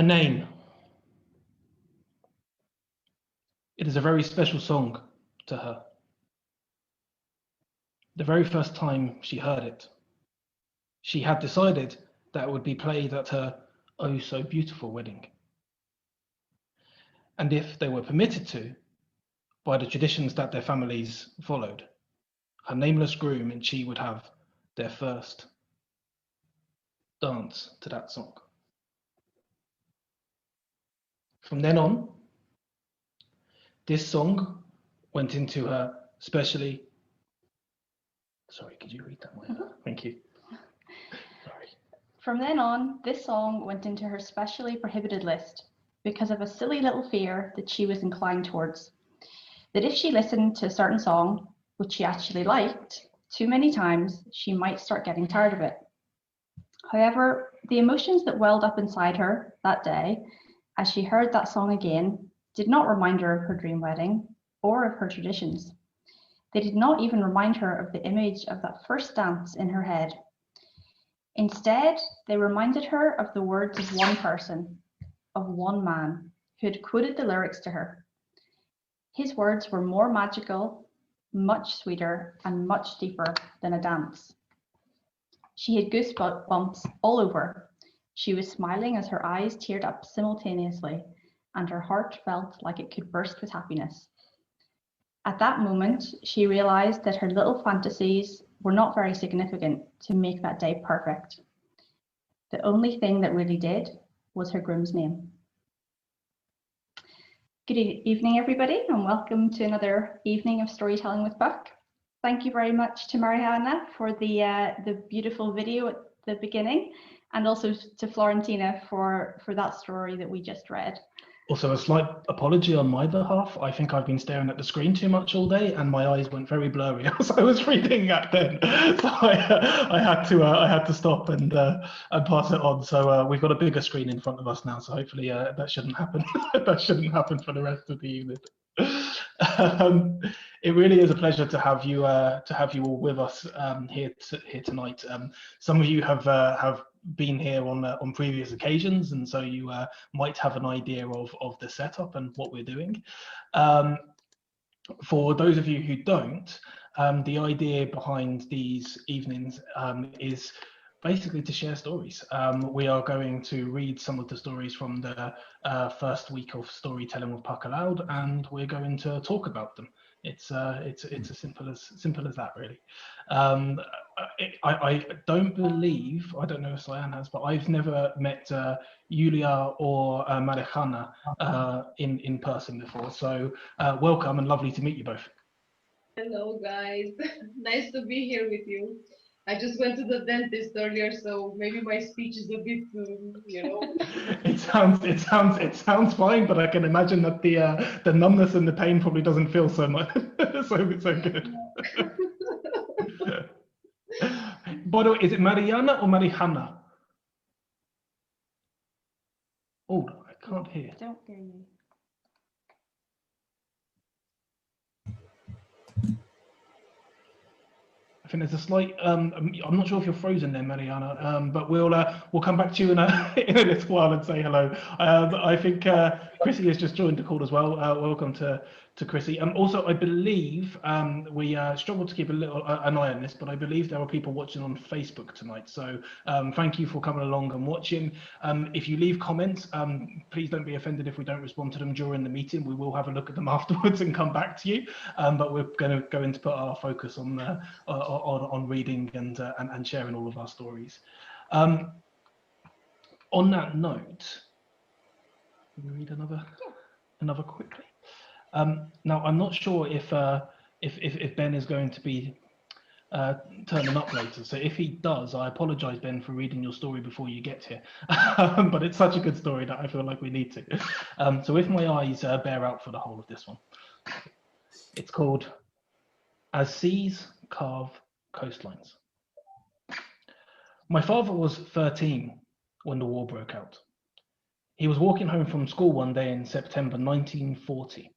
A name. It is a very special song to her. The very first time she heard it, she had decided that it would be played at her oh so beautiful wedding. And if they were permitted to, by the traditions that their families followed, her nameless groom and she would have their first dance to that song. From then on, this song went into her specially. Sorry, could you read that, Maya? Thank you. Sorry. From then on, this song went into her specially prohibited list because of a silly little fear that she was inclined towards. That if she listened to a certain song, which she actually liked, too many times, she might start getting tired of it. However, the emotions that welled up inside her that day, as she heard that song again, did not remind her of her dream wedding or of her traditions. They did not even remind her of the image of that first dance in her head. Instead, they reminded her of the words of one person, of one man, who had quoted the lyrics to her. His words were more magical, much sweeter, and much deeper than a dance. She had goosebumps all over. She was smiling as her eyes teared up simultaneously, and her heart felt like it could burst with happiness. At that moment, she realized that her little fantasies were not very significant to make that day perfect. The only thing that really did was her groom's name. Good evening, everybody, and welcome to another evening of Storytelling with Buck. Thank you very much to Mariana for the beautiful video at the beginning, and also to Florentina for that story that we just read. Also, a slight apology on my behalf. I think I've been staring at the screen too much all day, and my eyes went very blurry as I was reading that. Then, so I had to stop and pass it on. So we've got a bigger screen in front of us now. So hopefully that shouldn't happen. That shouldn't happen for the rest of the evening. It really is a pleasure to have you all with us here tonight. Some of you have been here on previous occasions, and so you might have an idea of the setup and what we're doing. For those of you who don't, the idea behind these evenings is basically to share stories. We are going to read some of the stories from the first week of Storytelling with Puck Aloud, and we're going to talk about them. It's as simple as that, really. I don't believe, I don't know if Cyan has, but I've never met Julia or Marejana in person before. So welcome and lovely to meet you both. Hello guys, nice to be here with you. I just went to the dentist earlier, so maybe my speech is a bit, It sounds fine, but I can imagine that the numbness and the pain probably doesn't feel so much so good. By the way, is it Mariana or Marihana? Oh, I can't hear. Don't hear you. I think there's a slight. I'm not sure if you're frozen there, Mariana. But we'll come back to you in a little while and say hello. I think Chrissy has just joined the call as well. Welcome to Chrissy. Also, I believe we struggled to keep an eye on this, but I believe there are people watching on Facebook tonight. So thank you for coming along and watching. If you leave comments, please don't be offended if we don't respond to them during the meeting. We will have a look at them afterwards and come back to you. But we're going to put our focus on reading and sharing all of our stories. On that note, can we read another quickly? Now, I'm not sure if Ben is going to be turning up later. So if he does, I apologize, Ben, for reading your story before you get here. But it's such a good story that I feel like we need to. So if my eyes bear out for the whole of this one, it's called As Seas Carve Coastlines. My father was 13 when the war broke out. He was walking home from school one day in September 1940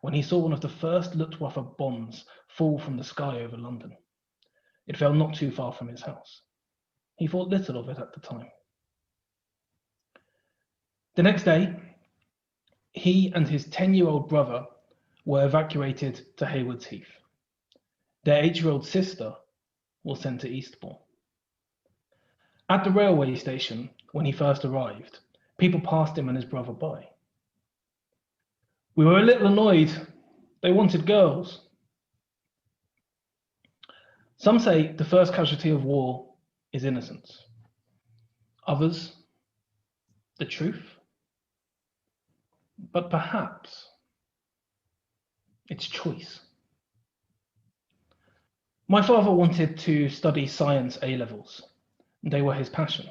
when he saw one of the first Luftwaffe bombs fall from the sky over London. It fell not too far from his house. He thought little of it at the time. The next day, he and his 10-year-old brother were evacuated to Haywards Heath. Their 8-year-old sister was sent to Eastbourne. At the railway station, when he first arrived, people passed him and his brother by. We were a little annoyed. They wanted girls. Some say the first casualty of war is innocence. Others, the truth. But perhaps it's choice. My father wanted to study science A-levels. They were his passion.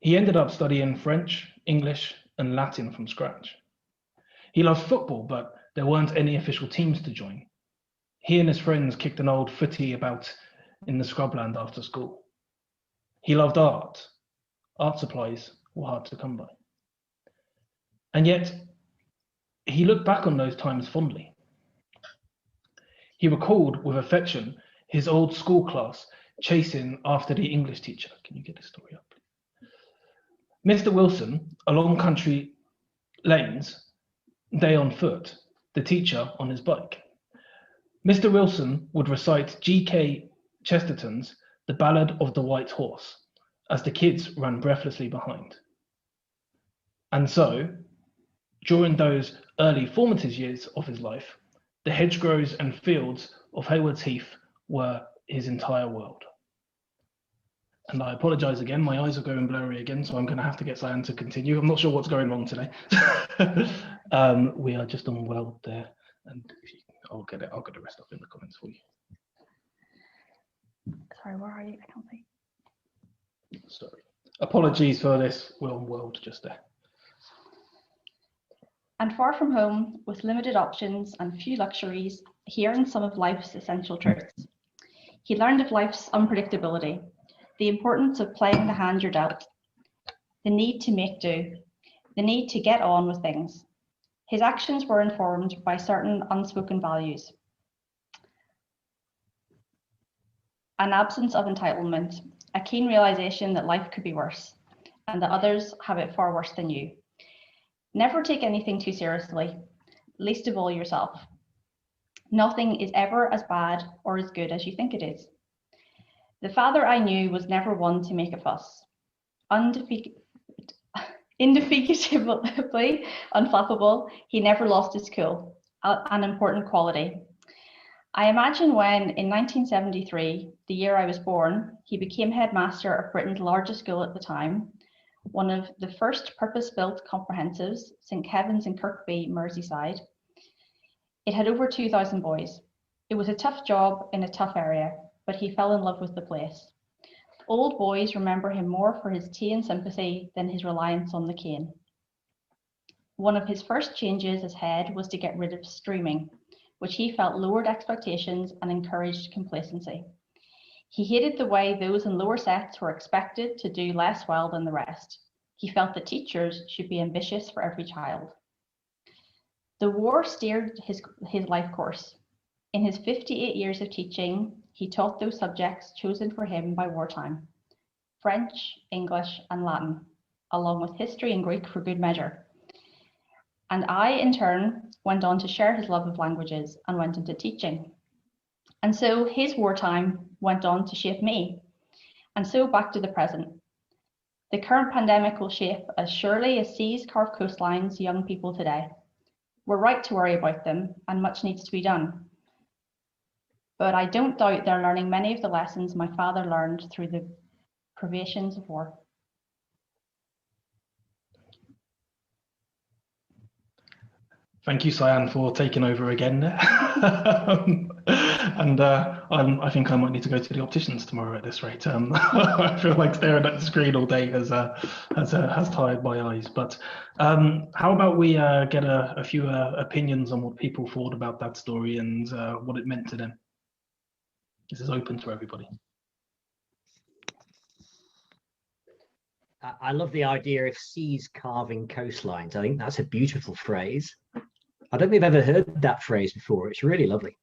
He ended up studying French, English, and Latin from scratch. He loved football, but there weren't any official teams to join. He and his friends kicked an old footy about in the scrubland after school. He loved art. Art supplies were hard to come by. And yet, he looked back on those times fondly. He recalled with affection his old school class chasing after the English teacher. Can you get this story up, please? Mr. Wilson, along country lanes, they on foot, the teacher on his bike. Mr. Wilson would recite G.K. Chesterton's The Ballad of the White Horse as the kids ran breathlessly behind. And so, during those early formative years of his life, the hedgerows and fields of Haywards Heath were his entire world. And I apologise again, my eyes are going blurry again, so I'm going to have to get Cyan to continue. I'm not sure what's going wrong today. We are just on world there, and if you, I'll get the rest up in the comments for you. Sorry, where are you? I can't see. Sorry. Apologies for this, we're on world just there. And far from home, with limited options and few luxuries, he earned some of life's essential truths. He learned of life's unpredictability, the importance of playing the hand you're dealt, the need to make do, the need to get on with things. His actions were informed by certain unspoken values. An absence of entitlement, a keen realization that life could be worse, and that others have it far worse than you. Never take anything too seriously, least of all yourself. Nothing is ever as bad or as good as you think it is. The father I knew was never one to make a fuss. Indefatigably unflappable, he never lost his cool, an important quality. I imagine when, in 1973, the year I was born, he became headmaster of Britain's largest school at the time, one of the first purpose-built comprehensives, St. Kevin's in Kirkby, Merseyside. It had over 2,000 boys. It was a tough job in a tough area, but he fell in love with the place. Old boys remember him more for his tea and sympathy than his reliance on the cane. One of his first changes as head was to get rid of streaming, which he felt lowered expectations and encouraged complacency. He hated the way those in lower sets were expected to do less well than the rest. He felt that teachers should be ambitious for every child. The war steered his life course. In his 58 years of teaching, he taught those subjects chosen for him by wartime: French, English, and Latin, along with history and Greek for good measure. And I, in turn, went on to share his love of languages and went into teaching. And so his wartime went on to shape me, and so back to the present. The current pandemic will shape as surely as seas carve coastlines young people today. We're right to worry about them, and much needs to be done. But I don't doubt they're learning many of the lessons my father learned through the privations of war. Thank you, Cyan, for taking over again. And I think I might need to go to the opticians tomorrow at this rate. I feel like staring at the screen all day has tired my eyes. But how about we get a few opinions on what people thought about that story and what it meant to them? This is open to everybody. I love the idea of seas carving coastlines. I think that's a beautiful phrase. I don't think I've ever heard that phrase before. It's really lovely.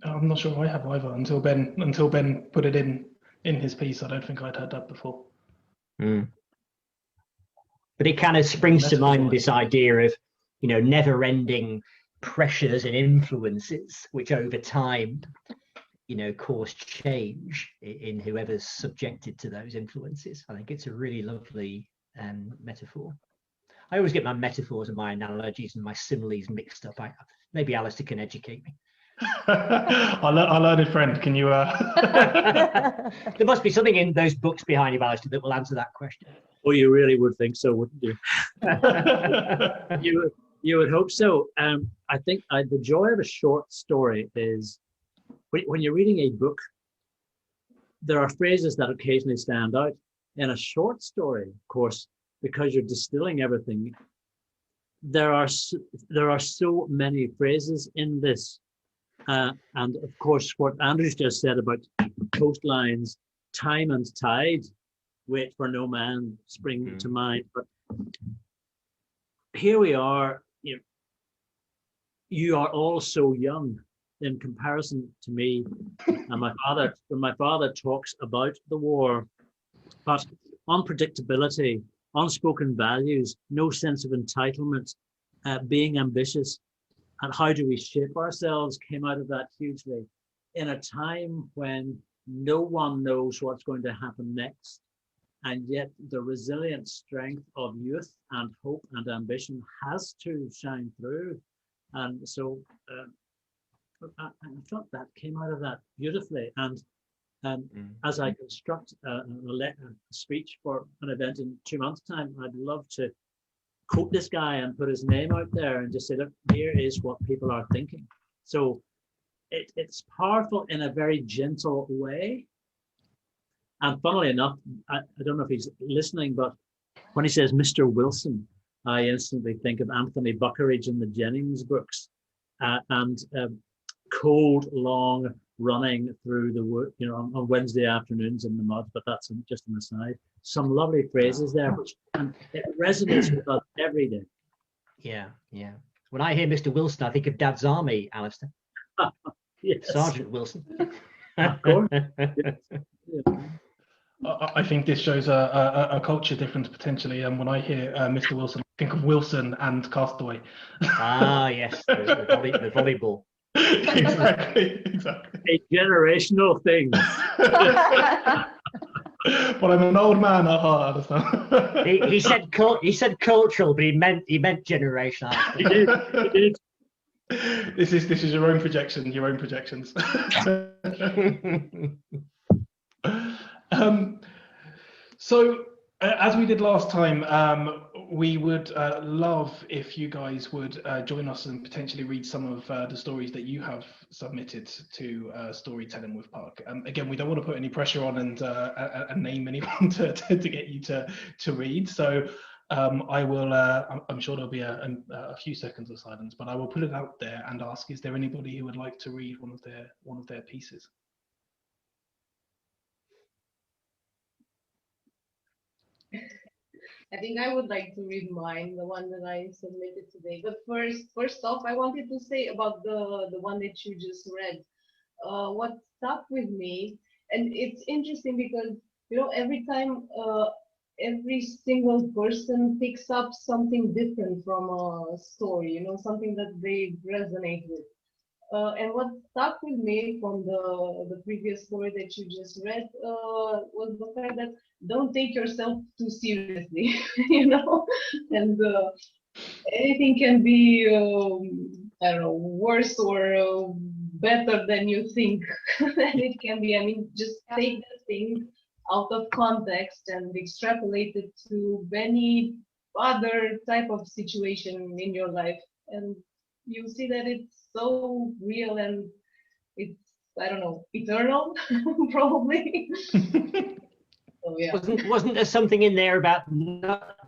I'm not sure I have either until Ben put it in his piece. I don't think I'd heard that before. Mm. But it kind of springs to mind Metaphor. this idea of, never-ending pressures and influences, which over time, cause change in whoever's subjected to those influences. I think it's a really lovely metaphor. I always get my metaphors and my analogies and my similes mixed up. Maybe Alistair can educate me. Our learned friend, can you? There must be something in those books behind you, Alistair, that will answer that question. Oh, you really would think so, wouldn't you? You would hope so. I think the joy of a short story is when you're reading a book, there are phrases that occasionally stand out. In a short story, of course, because you're distilling everything, there are so many phrases in this. And of course, what Andrew's just said about coastlines, time and tide, wait for no man, spring to mind. But here we are, you are all so young in comparison to me. And my father talks about the war, but unpredictability, unspoken values, no sense of entitlement, being ambitious, and how do we shape ourselves came out of that hugely in a time when no one knows what's going to happen next. And yet the resilient strength of youth and hope and ambition has to shine through. And so I thought that came out of that beautifully. And as I construct a speech for an event in 2 months' time, I'd love to quote this guy and put his name out there and just say, look, here is what people are thinking. So it's powerful in a very gentle way. And funnily enough, I don't know if he's listening, but when he says Mr. Wilson, I instantly think of Anthony Buckeridge in the Jennings books and cold, long running through the wood, on Wednesday afternoons in the mud, but that's just an aside. Some lovely phrases there, and it resonates with us every day. Yeah. When I hear Mr. Wilson, I think of Dad's Army, Alistair. Yes. Sergeant Wilson. Of course. I think this shows a culture difference potentially. And when I hear Mr. Wilson, I think of Wilson and Castaway. Yes, the volleyball. Exactly. A generational thing. But I'm an old man at heart. He said cultural, but he meant generational. He did. This is your own projection, your own projections. So as we did last time, we would love if you guys would join us and potentially read some of the stories that you have submitted to Storytelling with Puck. Again, we don't want to put any pressure on and name anyone to get you to read. So I will. I'm sure there'll be a few seconds of silence, but I will put it out there and ask: is there anybody who would like to read one of their pieces? I think I would like to read mine, the one that I submitted today. But first off, I wanted to say about the one that you just read. What stuck with me, and it's interesting because every time every single person picks up something different from a story, something that they resonate with. And what stuck with me from the previous story that you just read was the fact that don't take yourself too seriously, and anything can be, I don't know, worse or better than you think that it can be. I mean, just take that thing out of context and extrapolate it to any other type of situation in your life, and you see that it's so real and it's, I don't know, eternal, probably. So, yeah. Wasn't there something in there about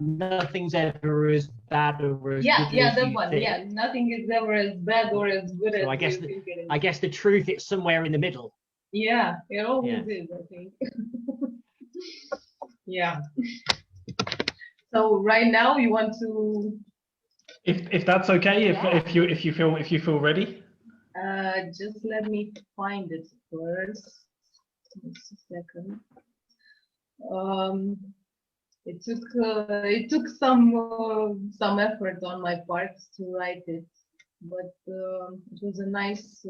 nothing's ever as bad or as good as that you one. think? Yeah, nothing is ever as bad or as good as I guess you think it is. I guess the truth is somewhere in the middle. Yeah, it always is, I think. Yeah. So right now you want to. If that's okay, if you feel ready. Just let me find it first. Just a second. it took some effort on my part to write it, but it was a nice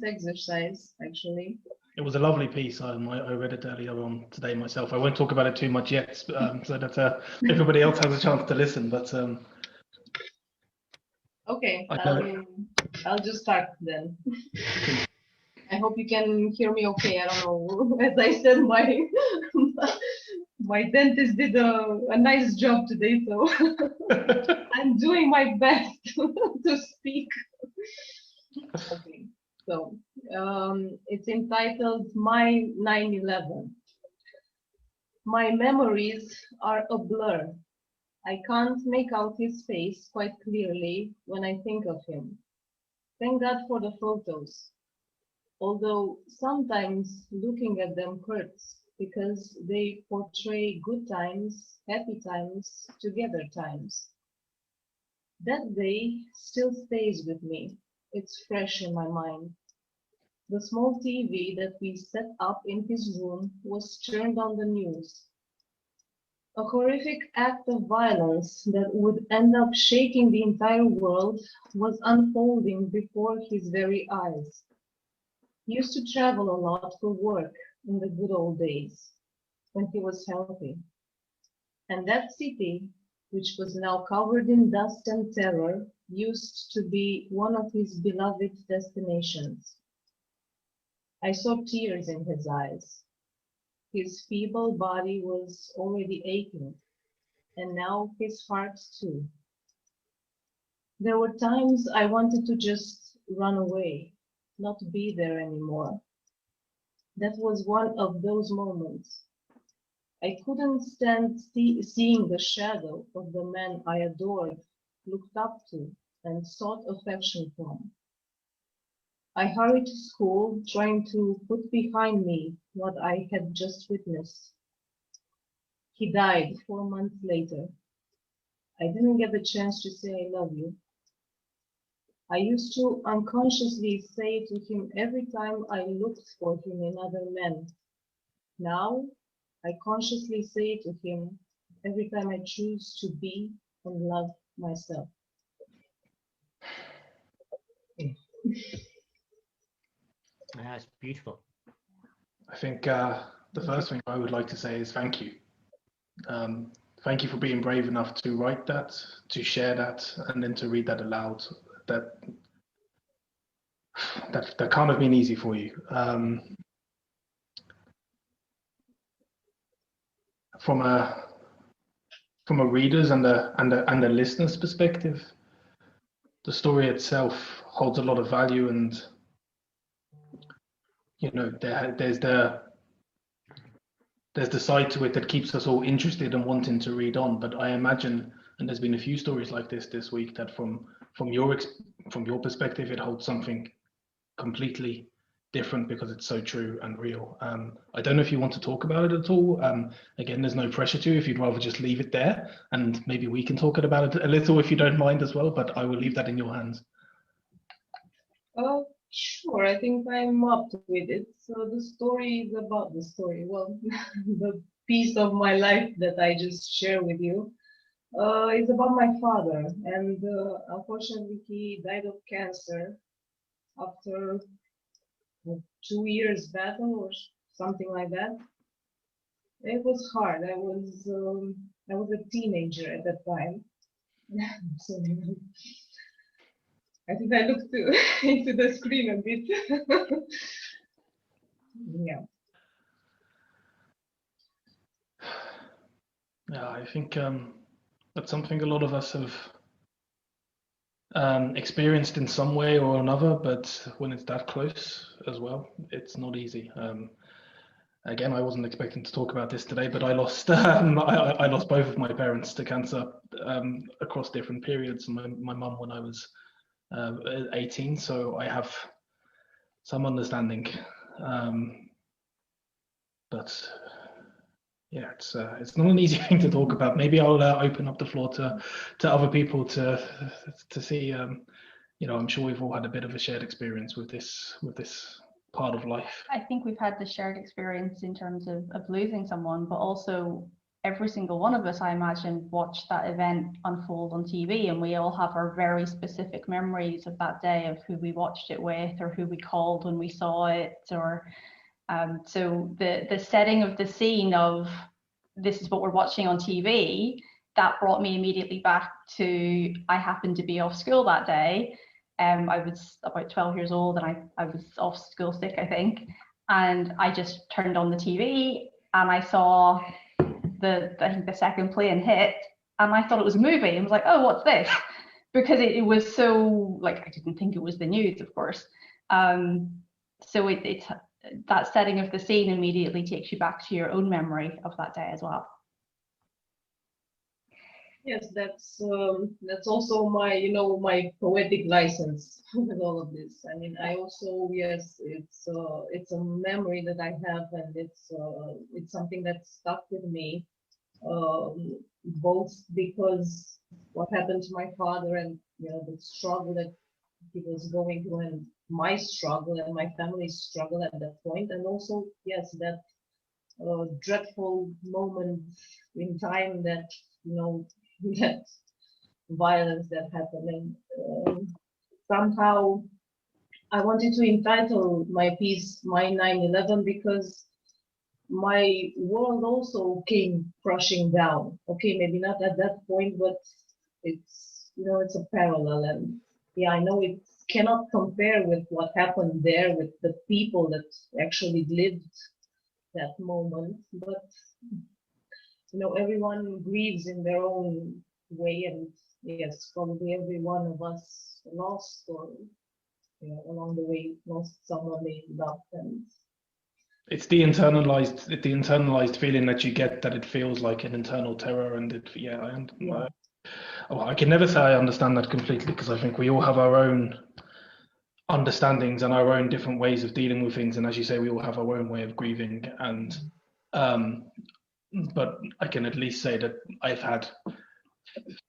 exercise actually. It was a lovely piece. I read it earlier on today myself. I won't talk about it too much yet, so that everybody else has a chance to listen. But Okay, I know. I'll just start then. I hope you can hear me okay. I don't know. As I said, my dentist did a nice job today, so I'm doing my best to speak. Okay, so it's entitled My 9/11. My memories are a blur. I can't make out his face quite clearly when I think of him. Thank God for the photos, although sometimes looking at them hurts because they portray good times, happy times, together times. That day still stays with me. It's fresh in my mind. The small TV that we set up in his room was turned on the news. A horrific act of violence that would end up shaking the entire world was unfolding before his very eyes. He used to travel a lot for work in the good old days when he was healthy. And that city, which was now covered in dust and terror, used to be one of his beloved destinations. I saw tears in his eyes. His feeble body was already aching, and now his heart too. There were times I wanted to just run away, not be there anymore. That was one of those moments. I couldn't stand seeing the shadow of the man I adored, looked up to, and sought affection from. I hurried to school, trying to put behind me what I had just witnessed. He died 4 months later. I didn't get the chance to say I love you. I used to unconsciously say it to him every time I looked for him in other men. Now, I consciously say it to him every time I choose to be and love myself. That's beautiful. I think the first thing I would like to say is thank you. Thank you for being brave enough to write that, to share that, and then to read that aloud. That can't have been easy for you. From a reader's and a listener's perspective, the story itself holds a lot of value, and there's the side to it that keeps us all interested and wanting to read on. But I imagine, and there's been a few stories like this week, that from your perspective, it holds something completely different because it's so true and real. I don't know if you want to talk about it at all. Again, there's no pressure to. If you'd rather just leave it there, and maybe we can talk about it a little if you don't mind as well. But I will leave that in your hands. Sure, I think I'm up with it. So the story is about the story. Well, the piece of my life that I just share with you is about my father. And unfortunately, he died of cancer after a 2 years battle or something like that. It was hard. I was a teenager at that time. So, I think I looked into the screen a bit. Yeah. Yeah, I think that's something a lot of us have experienced in some way or another, but when it's that close as well, it's not easy. Again, I wasn't expecting to talk about this today, but I lost I lost both of my parents to cancer across different periods. My mum when I was 18, so I have some understanding. But yeah, it's not an easy thing to talk about. Maybe I'll open up the floor to other people to see. I'm sure we've all had a bit of a shared experience with this part of life. I think we've had the shared experience in terms of losing someone, but also every single one of us, I imagine, watched that event unfold on TV, and we all have our very specific memories of that day, of who we watched it with or who we called when we saw it. Or so the setting of the scene of this is what we're watching on TV, that brought me immediately back to, I happened to be off school that day. I was about 12 years old, and I was off school sick, I think, and I just turned on the TV and I saw I think the second plane hit, and I thought it was a movie, and was like, oh, what's this? Because it was so, like, I didn't think it was the news, of course. So it's that setting of the scene immediately takes you back to your own memory of that day as well. Yes, that's also my, you know, my poetic license with all of this. I mean, I also, yes, it's a memory that I have, and it's something that stuck with me, both because what happened to my father, and you know, the struggle that he was going through, and my struggle and my family's struggle at that point, and also, yes, that dreadful moment in time that, you know, that violence that happened. And somehow I wanted to entitle my piece My 9/11, because my world also came crashing down. Okay, maybe not at that point, but it's, you know, it's a parallel. And yeah, I know it cannot compare with what happened there with the people that actually lived that moment, but you know, everyone grieves in their own way, and yes, probably every one of us lost, or you know, along the way lost someone they loved. And it's the internalized feeling that you get, that it feels like an internal terror, and I can never say I understand that completely, because I think we all have our own understandings and our own different ways of dealing with things, and as you say, we all have our own way of grieving. And but I can at least say that I've had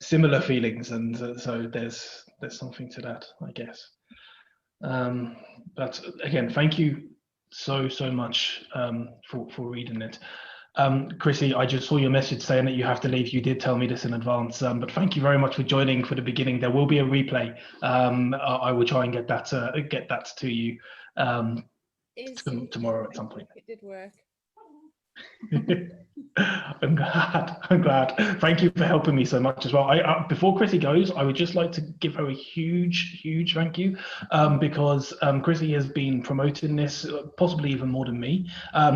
similar feelings, and so there's something to that, I guess. But again, thank you so much for reading it. Chrissy, I just saw your message saying that you have to leave. You did tell me this in advance, but thank you very much for joining for the beginning. There will be a replay. I will try and get that to you tomorrow at some point. It did work. I'm glad. Thank you for helping me so much as well. Before Chrissy goes, I would just like to give her a huge thank you, because Chrissy has been promoting this, possibly even more than me,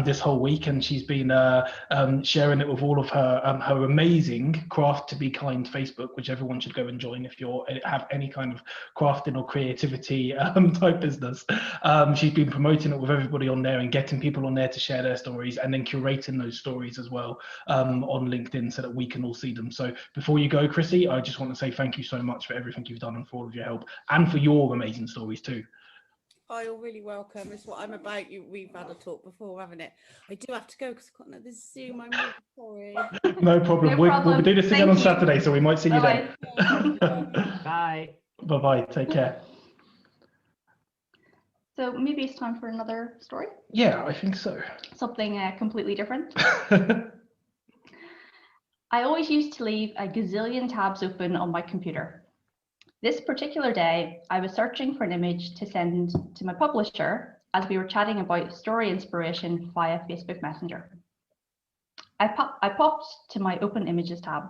this whole week, and she's been sharing it with all of her amazing Craft to Be Kind Facebook, which everyone should go and join if you have any kind of crafting or creativity type business. She's been promoting it with everybody on there and getting people on there to share their stories, and then curating those stories as well on LinkedIn, so that we can all see them. So before you go, Chrissy, I just want to say thank you so much for everything you've done and for all of your help, and for your amazing stories too. Oh, you're really welcome. It's what I'm about. We've had a talk before, haven't it? I do have to go because I've got another Zoom. I'm really sorry. No problem. We'll do this again on Saturday, so we might see you then. Bye. Bye. Take care. So maybe it's time for another story? Yeah, I think so. Something completely different. I always used to leave a gazillion tabs open on my computer. This particular day, I was searching for an image to send to my publisher as we were chatting about story inspiration via Facebook Messenger. I popped to my Open Images tab.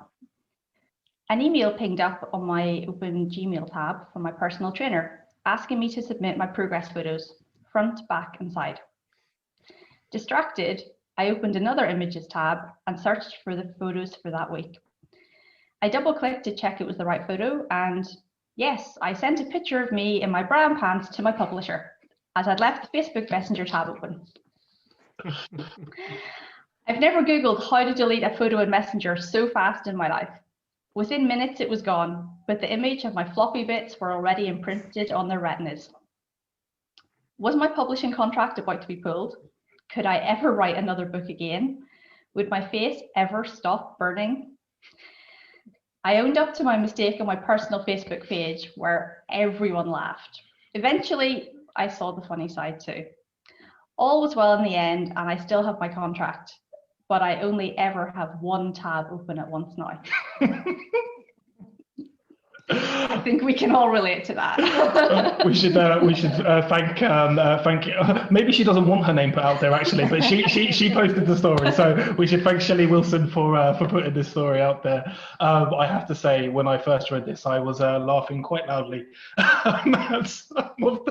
An email pinged up on my Open Gmail tab from my personal trainer, asking me to submit my progress photos, front, back, and side. Distracted, I opened another Images tab and searched for the photos for that week. I double-clicked to check it was the right photo, and yes, I sent a picture of me in my brown pants to my publisher, as I'd left the Facebook Messenger tab open. I've never Googled how to delete a photo in Messenger so fast in my life. Within minutes, it was gone, but the image of my floppy bits were already imprinted on their retinas. Was my publishing contract about to be pulled? Could I ever write another book again? Would my face ever stop burning? I owned up to my mistake on my personal Facebook page, where everyone laughed. Eventually, I saw the funny side too. All was well in the end, and I still have my contract. but I only ever have one tab open at once now. I think we can all relate to that. we should thank maybe she doesn't want her name put out there actually, but she posted the story, so we should thank Shelley Wilson for putting this story out there. I have to say, when I first read this, I was laughing quite loudly at some of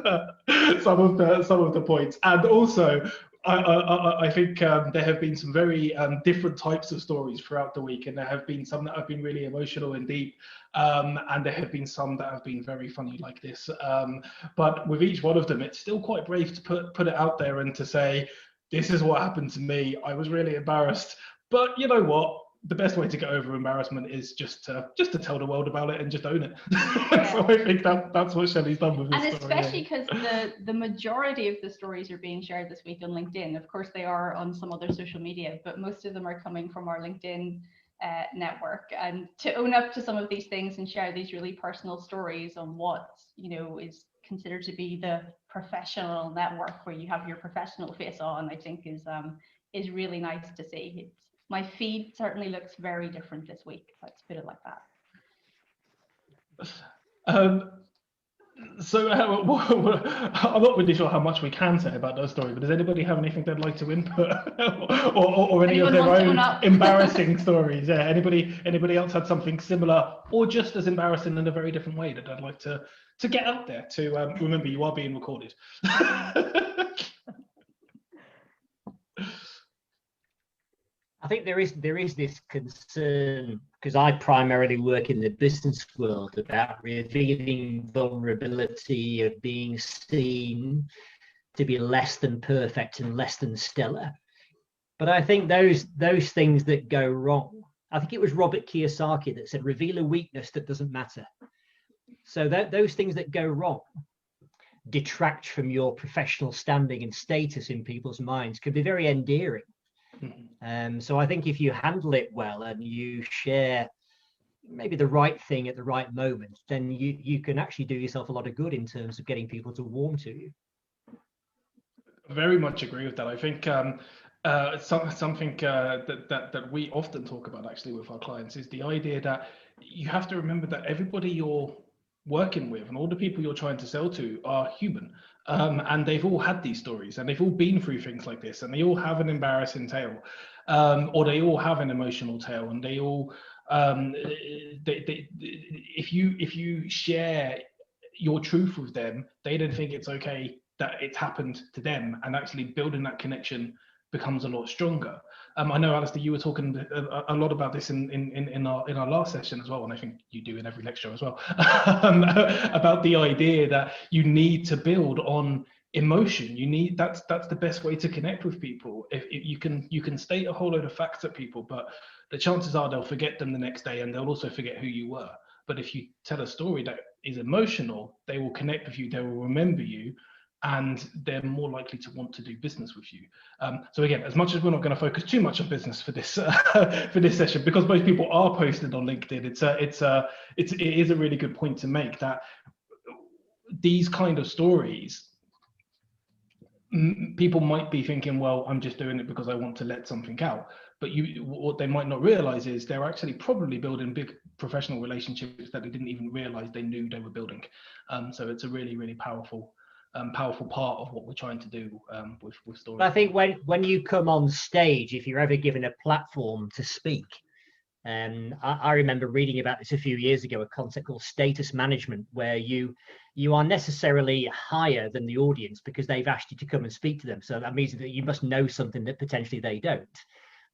the points, and also I think there have been some very different types of stories throughout the week, and there have been some that have been really emotional and deep, and there have been some that have been very funny like this. But with each one of them, it's still quite brave to put it out there and to say, this is what happened to me. I was really embarrassed. But you know what? The best way to get over embarrassment is just to tell the world about it and just own it. So I think that's what Shelley's done with this and story. especially because the majority of the stories are being shared this week on LinkedIn. Of course, they are on some other social media, but most of them are coming from our LinkedIn network. And to own up to some of these things and share these really personal stories on what, you know, is considered to be the professional network where you have your professional face on, I think is really nice to see. My feed certainly looks very different this week. Let's put it like that. So I'm not really sure how much we can say about those stories, but does anybody have anything they'd like to input, or any Anyone of their want to own own up? embarrassing stories? Yeah, anybody else had something similar or just as embarrassing in a very different way that I'd like to get out there? To remember, you are being recorded. I think there is this concern, because I primarily work in the business world, about revealing vulnerability, of being seen to be less than perfect and less than stellar. But I think those things that go wrong, I think it was Robert Kiyosaki that said, reveal a weakness that doesn't matter. So those things that go wrong detract from your professional standing and status in people's minds, can be very endearing. So I think if you handle it well and you share maybe the right thing at the right moment, then you can actually do yourself a lot of good in terms of getting people to warm to you. Very much agree with that. I think something that we often talk about actually with our clients is the idea that you have to remember that everybody you're working with and all the people you're trying to sell to are human, and they've all had these stories and they've all been through things like this, and they all have an embarrassing tale, or they all have an emotional tale, and they all if you share your truth with them, they don't think it's okay that it's happened to them, and actually building that connection becomes a lot stronger. I know, Alistair, you were talking a lot about this in our last session as well, and I think you do in every lecture as well, about the idea that you need to build on emotion. That's the best way to connect with people. If you can state a whole load of facts at people, but the chances are they'll forget them the next day, and they'll also forget who you were. But if you tell a story that is emotional, they will connect with you, they will remember you, and they're more likely to want to do business with you. So again, as much as we're not going to focus too much on business for this for this session, because most people are posted on LinkedIn, it is a really good point to make, that these kind of stories, people might be thinking, well, I'm just doing it because I want to let something out. But what they might not realize is they're actually probably building big professional relationships that they didn't even realize they knew they were building. So it's a really, really powerful part of what we're trying to do with stories. I think when you come on stage, if you're ever given a platform to speak, I remember reading about this a few years ago, a concept called status management, where you are necessarily higher than the audience because they've asked you to come and speak to them. So that means that you must know something that potentially they don't.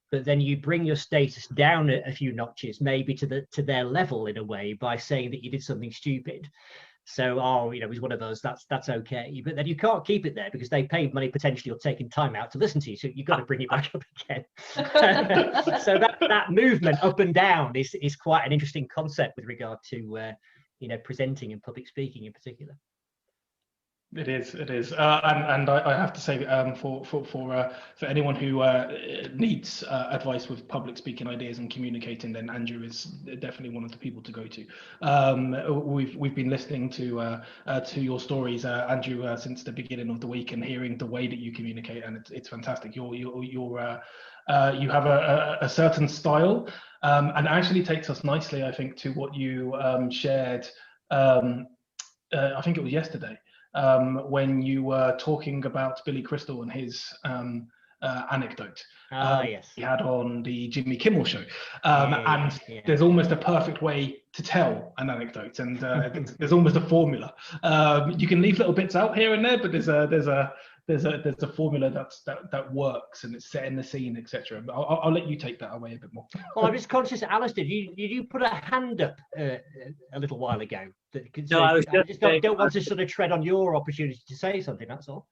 But then you bring your status down a few notches, maybe to their level in a way, by saying that you did something stupid. So, he's one of those, that's okay. But then you can't keep it there because they paid money potentially or taking time out to listen to you. So you've got to bring it back up again. So that movement up and down is quite an interesting concept with regard to, presenting and public speaking in particular. It is, and I have to say, for anyone who needs advice with public speaking ideas and communicating, then Andrew is definitely one of the people to go to. We've been listening to your stories, Andrew, since the beginning of the week, and hearing the way that you communicate, and it's fantastic. Your You have a certain style, and actually takes us nicely, I think, to what you shared. I think it was yesterday, when you were talking about Billy Crystal and his anecdote Yes. he had on the Jimmy Kimmel show. Yeah, And yeah. there's almost a perfect way to tell an anecdote, and there's almost a formula. You can leave little bits out here and there, but there's a formula that works, and it's setting the scene, etc. But I'll let you take that away a bit more. Well, I'm just conscious, Alistair, you put a hand up a little while ago. No, I was just don't want to sort of tread on your opportunity to say something, that's all.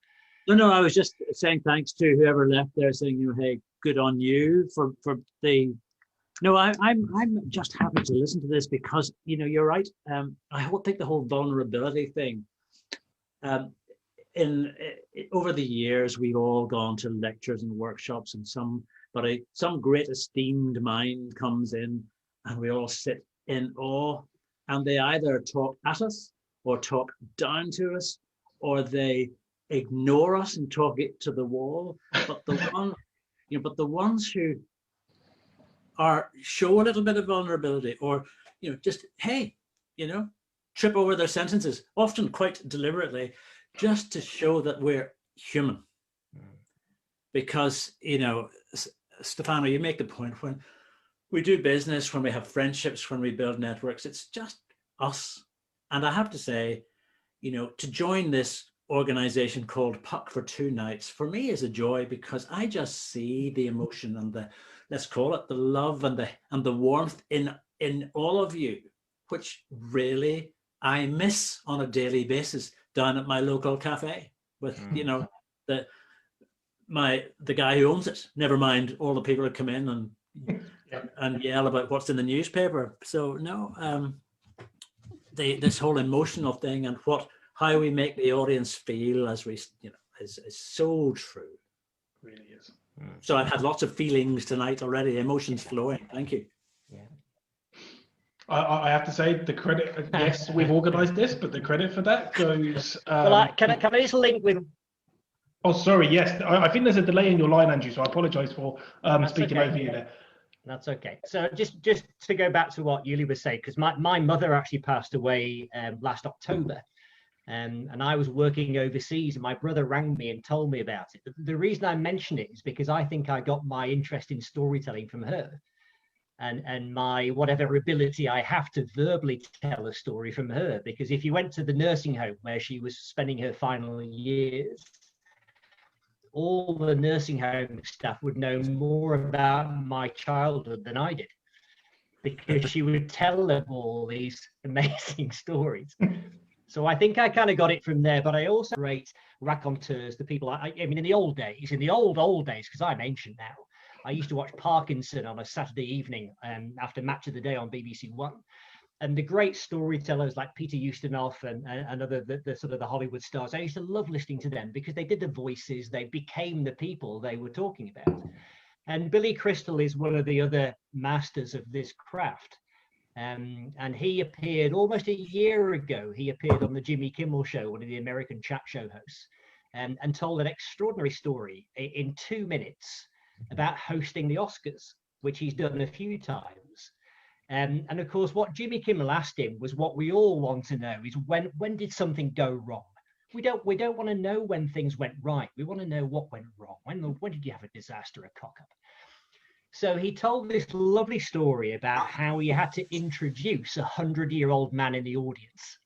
No, I was just saying thanks to whoever left there, saying, hey, good on you for the. No, I'm just happy to listen to this because you're right. I think the whole vulnerability thing. Over the years, we've all gone to lectures and workshops, and some great esteemed mind comes in, and we all sit in awe, and they either talk at us or talk down to us, or they ignore us and talk it to the wall. But the ones who show a little bit of vulnerability, or just trip over their sentences, often quite deliberately, just to show that we're human. Because Stefano, you make the point, when we do business, when we have friendships, when we build networks, it's just us. And I have to say, to join this organization called Puck for 2 nights, for me is a joy, because I just see the emotion and the, let's call it, the love and the warmth in all of you, which really I miss on a daily basis down at my local cafe with the guy who owns it, never mind all the people that come in and yell about what's in the newspaper. So no, this whole emotional thing and how we make the audience feel as we is so true. Really is. So I've had lots of feelings tonight already, emotions flowing. Thank you. Yeah. I have to say, the credit, yes, we've organised this, but the credit for that goes. Well, can I just link with? Oh, sorry. Yes, I think there's a delay in your line, Andrew. So I apologise for speaking over you there. That's okay. So just to go back to what Yuli was saying, because my mother actually passed away last October. And I was working overseas, and my brother rang me and told me about it. The reason I mention it is because I think I got my interest in storytelling from her, and my whatever ability I have to verbally tell a story from her. Because if you went to the nursing home where she was spending her final years, all the nursing home staff would know more about my childhood than I did, because she would tell them all these amazing stories. So I think I kind of got it from there, but I also rate raconteurs, the people, I mean, in the old days, because I'm ancient now, I used to watch Parkinson on a Saturday evening after Match of the Day on BBC One. And the great storytellers like Peter Ustinov and other the sort of the Hollywood stars, I used to love listening to them because they did the voices, they became the people they were talking about. And Billy Crystal is one of the other masters of this craft. And he appeared almost a year ago. He appeared on the Jimmy Kimmel Show, one of the American chat show hosts, and told an extraordinary story in 2 minutes about hosting the Oscars, which he's done a few times. And of course, what Jimmy Kimmel asked him was what we all want to know: is when did something go wrong? We don't want to know when things went right. We want to know what went wrong. When did you have a disaster, a cock up? So he told this lovely story about how he had to introduce a 100-year-old man in the audience.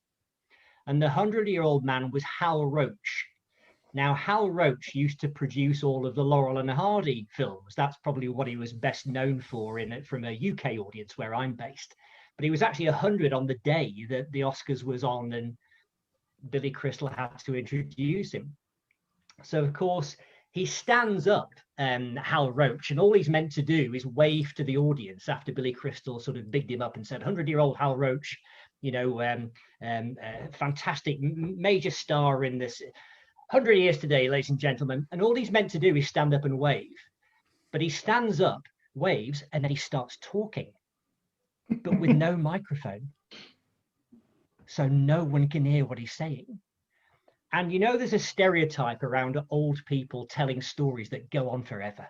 And the 100-year-old man was Hal Roach. Now, Hal Roach used to produce all of the Laurel and Hardy films. That's probably what he was best known for from a UK audience where I'm based. But he was actually 100 on the day that the Oscars was on, and Billy Crystal had to introduce him. So, of course, he stands up, Hal Roach, and all he's meant to do is wave to the audience after Billy Crystal sort of bigged him up and said, 100-year-old Hal Roach, fantastic major star in this 100 years today, ladies and gentlemen. And all he's meant to do is stand up and wave. But he stands up, waves, and then he starts talking, but with no microphone. So no one can hear what he's saying. And there's a stereotype around old people telling stories that go on forever.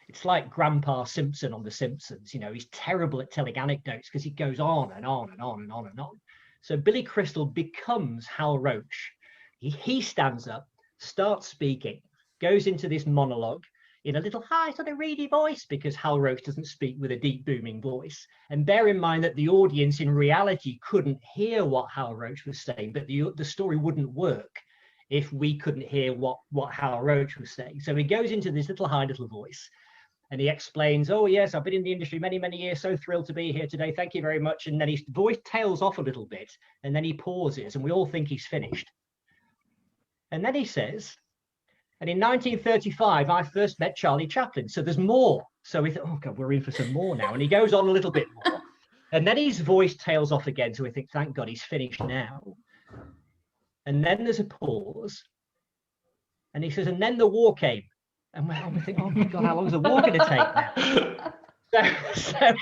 It's like Grandpa Simpson on The Simpsons. You know, he's terrible at telling anecdotes because he goes on and on and on and on and on. So Billy Crystal becomes Hal Roach. He stands up, starts speaking, goes into this monologue in a little high sort of reedy voice, because Hal Roach doesn't speak with a deep booming voice. And bear in mind that the audience in reality couldn't hear what Hal Roach was saying, but the story wouldn't work if we couldn't hear what Hal Roach was saying. So he goes into this little high little voice, and he explains, oh yes, I've been in the industry many, many years, so thrilled to be here today, thank you very much. And then his voice tails off a little bit, and then he pauses, and we all think he's finished. And then he says, and in 1935, I first met Charlie Chaplin. So there's more. So we thought, oh God, we're in for some more now. And he goes on a little bit more. And then his voice tails off again. So we think, thank God, he's finished now. And then there's a pause. And he says, and then the war came. And we think, oh my God, how long is the war going to take now? So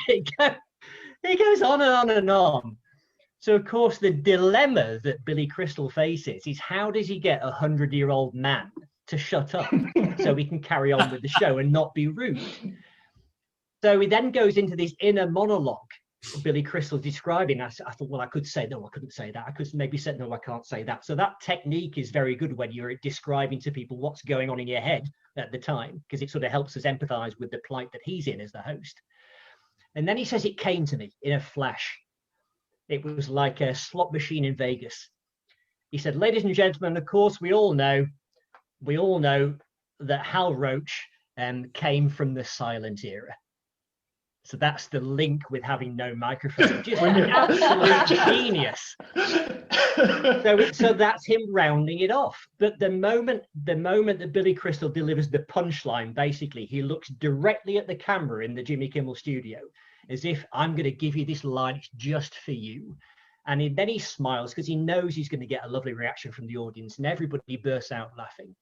he goes on and on and on. So, of course, the dilemma that Billy Crystal faces is, how does he get a 100-year-old man to shut up so he can carry on with the show and not be rude? So he then goes into this inner monologue, Billy Crystal describing. I thought, well, I could say, no, I couldn't say that. I could maybe say, no, I can't say that. So that technique is very good when you're describing to people what's going on in your head at the time, because it sort of helps us empathize with the plight that he's in as the host. And then he says, it came to me in a flash. It was like a slot machine in Vegas. He said, ladies and gentlemen, of course, we all know that Hal Roach came from the silent era. So that's the link with having no microphone. Just absolute genius. So that's him rounding it off. But the moment that Billy Crystal delivers the punchline, basically, he looks directly at the camera in the Jimmy Kimmel studio, as if, I'm going to give you this line, it's just for you. And then he smiles because he knows he's going to get a lovely reaction from the audience, and everybody bursts out laughing.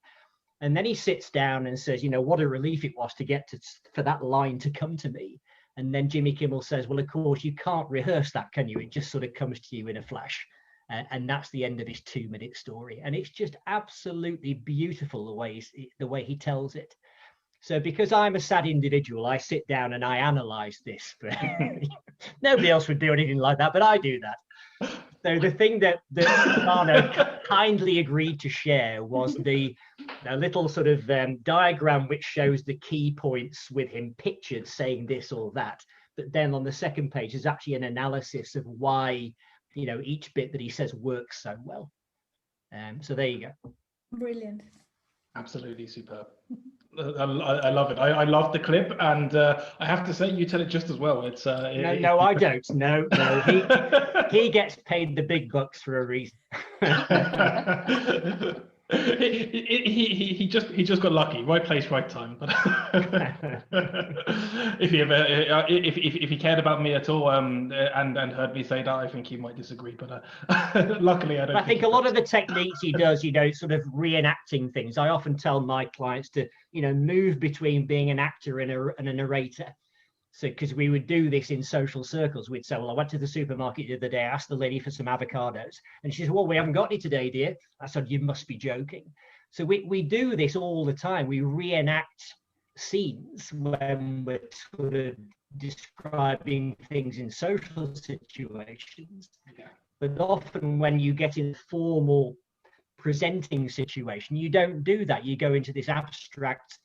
And then he sits down and says, you know, what a relief it was to get for that line to come to me. And then Jimmy Kimmel says, well, of course, you can't rehearse that, can you? It just sort of comes to you in a flash. And that's the end of his 2-minute story. And it's just absolutely beautiful the way he tells it. So because I'm a sad individual, I sit down and I analyze this. Nobody else would do anything like that, but I do that. So the thing that Arno kindly agreed to share was a little sort of diagram which shows the key points with him pictured saying this or that. But then on the second page is actually an analysis of why, you know, each bit that he says works so well. So there you go. Brilliant. Absolutely superb. I love it. I love the clip, and I have to say, you tell it just as well. It's no, I don't. No, he gets paid the big bucks for a reason. he just got lucky, right place, right time. But if he cared about me at all, and heard me say that, I think he might disagree. But luckily, I don't. I think a lot of the techniques he does, you know, sort of reenacting things. I often tell my clients to, you know, move between being an actor and a narrator. So, because we would do this in social circles, we'd say, well, I went to the supermarket the other day, I asked the lady for some avocados. And she said, well, we haven't got any today, dear. I said, you must be joking. So we do this all the time. We reenact scenes when we're sort of describing things in social situations. Yeah. But often when you get in a formal presenting situation, you don't do that. You go into this abstract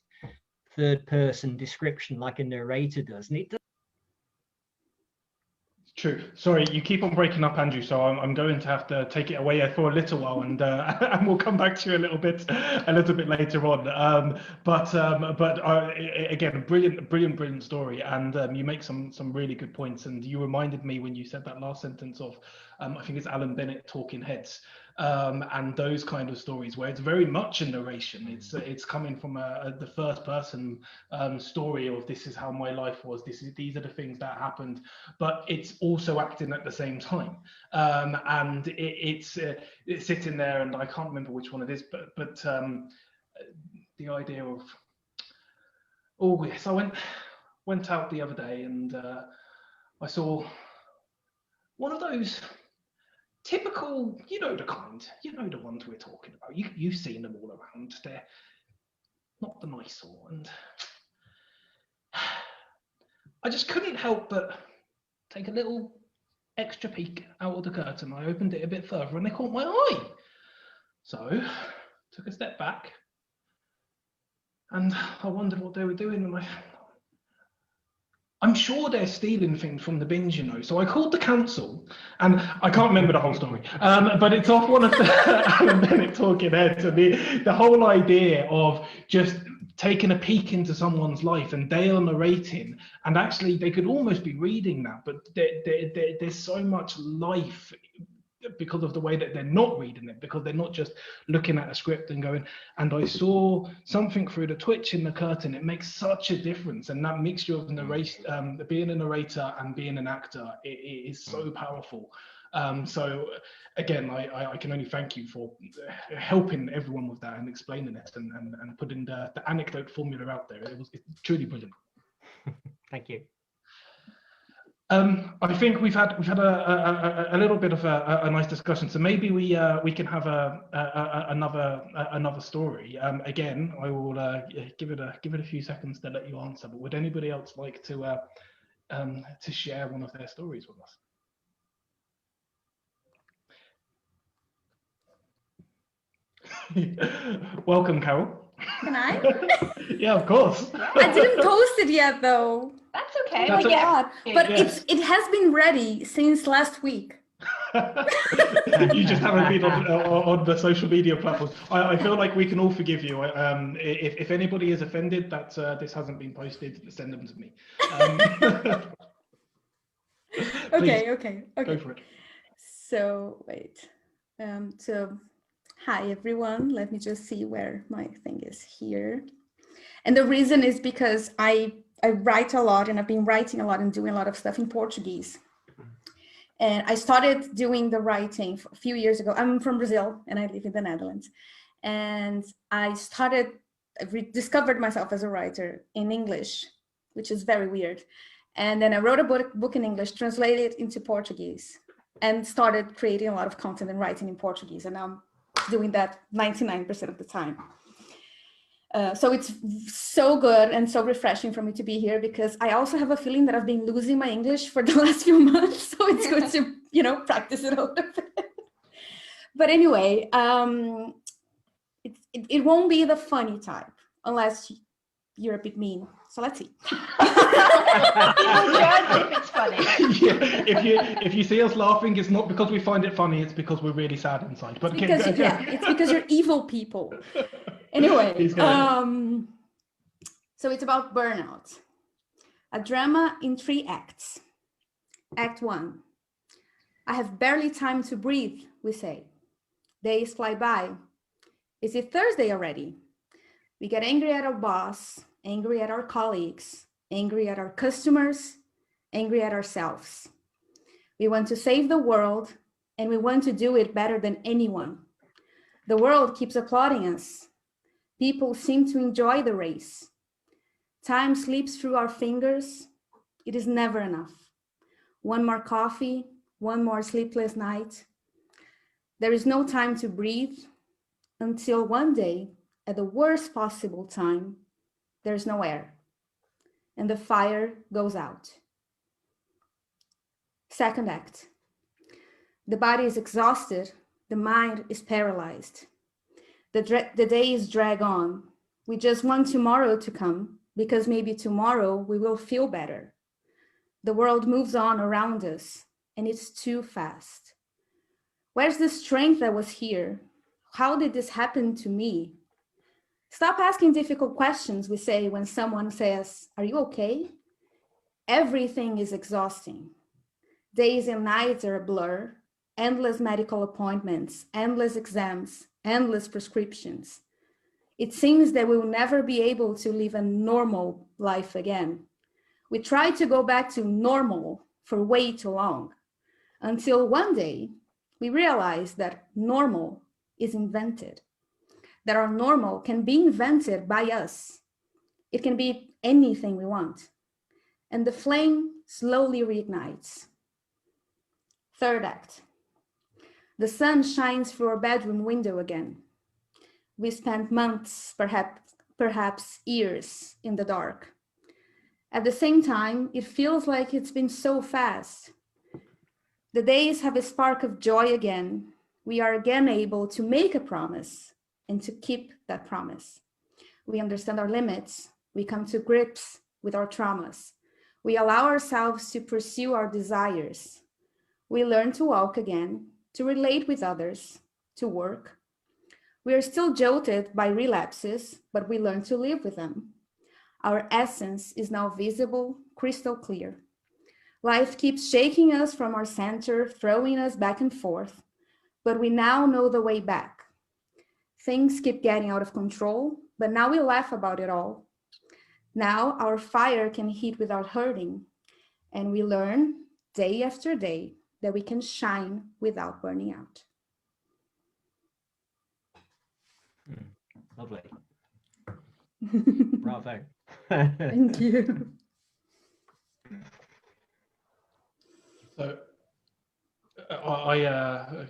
third-person description like a narrator does, and it does. True. Sorry, you keep on breaking up, Andrew. So I'm going to have to take it away for a little while, and we'll come back to you a little bit later on. But again, brilliant story, and you make some really good points. And you reminded me when you said that last sentence of, I think it's Alan Bennett, Talking Heads. And those kind of stories where it's very much a narration. It's coming from the first person story of, this is how my life was. These are the things that happened, but it's also acting at the same time. And it's sitting there, and I can't remember which one it is, but the idea of, oh yes, I went out the other day, and I saw one of those typical, you know the kind, you know the ones we're talking about. You've seen them all around. They're not the nice sort, and I just couldn't help but take a little extra peek out of the curtain. I opened it a bit further and they caught my eye. So took a step back and I wondered what they were doing. And I'm sure they're stealing things from the bins, you know. So I called the council, and I can't remember the whole story, but it's off one of the Alan Bennett talking heads. And the whole idea of just taking a peek into someone's life and they are narrating, and actually they could almost be reading that, but there's so much life because of the way that they're not reading it, because they're not just looking at a script and going, and I saw something through the twitch in the curtain. It makes such a difference, and that mixture of narration, being a narrator and being an actor, it is so powerful. So again, I can only thank you for helping everyone with that and explaining it and putting the anecdote formula out there. It's truly brilliant. Thank you. I think we've had a little bit of a nice discussion. So maybe we can have another story. Again, I will give it a few seconds to let you answer. But would anybody else like to share one of their stories with us? Welcome, Carol. Can I? Yeah, of course. I didn't post it yet, though. That's okay. That's we okay. get But Yeah. it has been ready since last week. You just haven't been on the social media platforms. I feel like we can all forgive you. If anybody is offended that this hasn't been posted, send them to me. Okay. Go for it. So wait. So hi everyone. Let me just see where my thing is here. And the reason is because I write a lot, and I've been writing a lot and doing a lot of stuff in Portuguese. And I started doing the writing a few years ago. I'm from Brazil and I live in the Netherlands. And I discovered myself as a writer in English, which is very weird. And then I wrote a book in English, translated it into Portuguese, and started creating a lot of content and writing in Portuguese. And I'm doing that 99% of the time. So it's so good and so refreshing for me to be here, because I also have a feeling that I've been losing my English for the last few months. So it's good to, practice it a little bit. But anyway, it won't be the funny type unless you're a bit mean. So let's see. People judge if it's funny. Yeah, if you see us laughing, it's not because we find it funny, it's because we're really sad inside. But it's because you're evil people. Anyway, so it's about burnout. A drama in 3 acts. Act 1. I have barely time to breathe, we say. Days fly by. Is it Thursday already? We get angry at our boss, angry at our colleagues, angry at our customers, angry at ourselves. We want to save the world, and we want to do it better than anyone. The world keeps applauding us. People seem to enjoy the race. Time slips through our fingers. It is never enough. One more coffee, one more sleepless night. There is no time to breathe until one day, at the worst possible time, there's no air and the fire goes out. Second act. The body is exhausted. The mind is paralyzed. The days drag on. We just want tomorrow to come, because maybe tomorrow we will feel better. The world moves on around us, and it's too fast. Where's the strength that was here? How did this happen to me? Stop asking difficult questions, we say when someone says, "Are you okay?" Everything is exhausting. Days and nights are a blur. Endless medical appointments, endless exams, endless prescriptions. It seems that we will never be able to live a normal life again. We tried to go back to normal for way too long, until one day we realized that normal is invented, that our normal can be invented by us. It can be anything we want. And the flame slowly reignites. Third act. The sun shines through our bedroom window again. We spent months, perhaps years in the dark. At the same time, it feels like it's been so fast. The days have a spark of joy again. We are again able to make a promise and to keep that promise. We understand our limits. We come to grips with our traumas. We allow ourselves to pursue our desires. We learn to walk again, to relate with others, to work. We are still jolted by relapses, but we learn to live with them. Our essence is now visible, crystal clear. Life keeps shaking us from our center, throwing us back and forth, but we now know the way back. Things keep getting out of control, but now we laugh about it all. Now our fire can heat without hurting, and we learn day after day that we can shine without burning out. Lovely. Bravo. Thank you. So,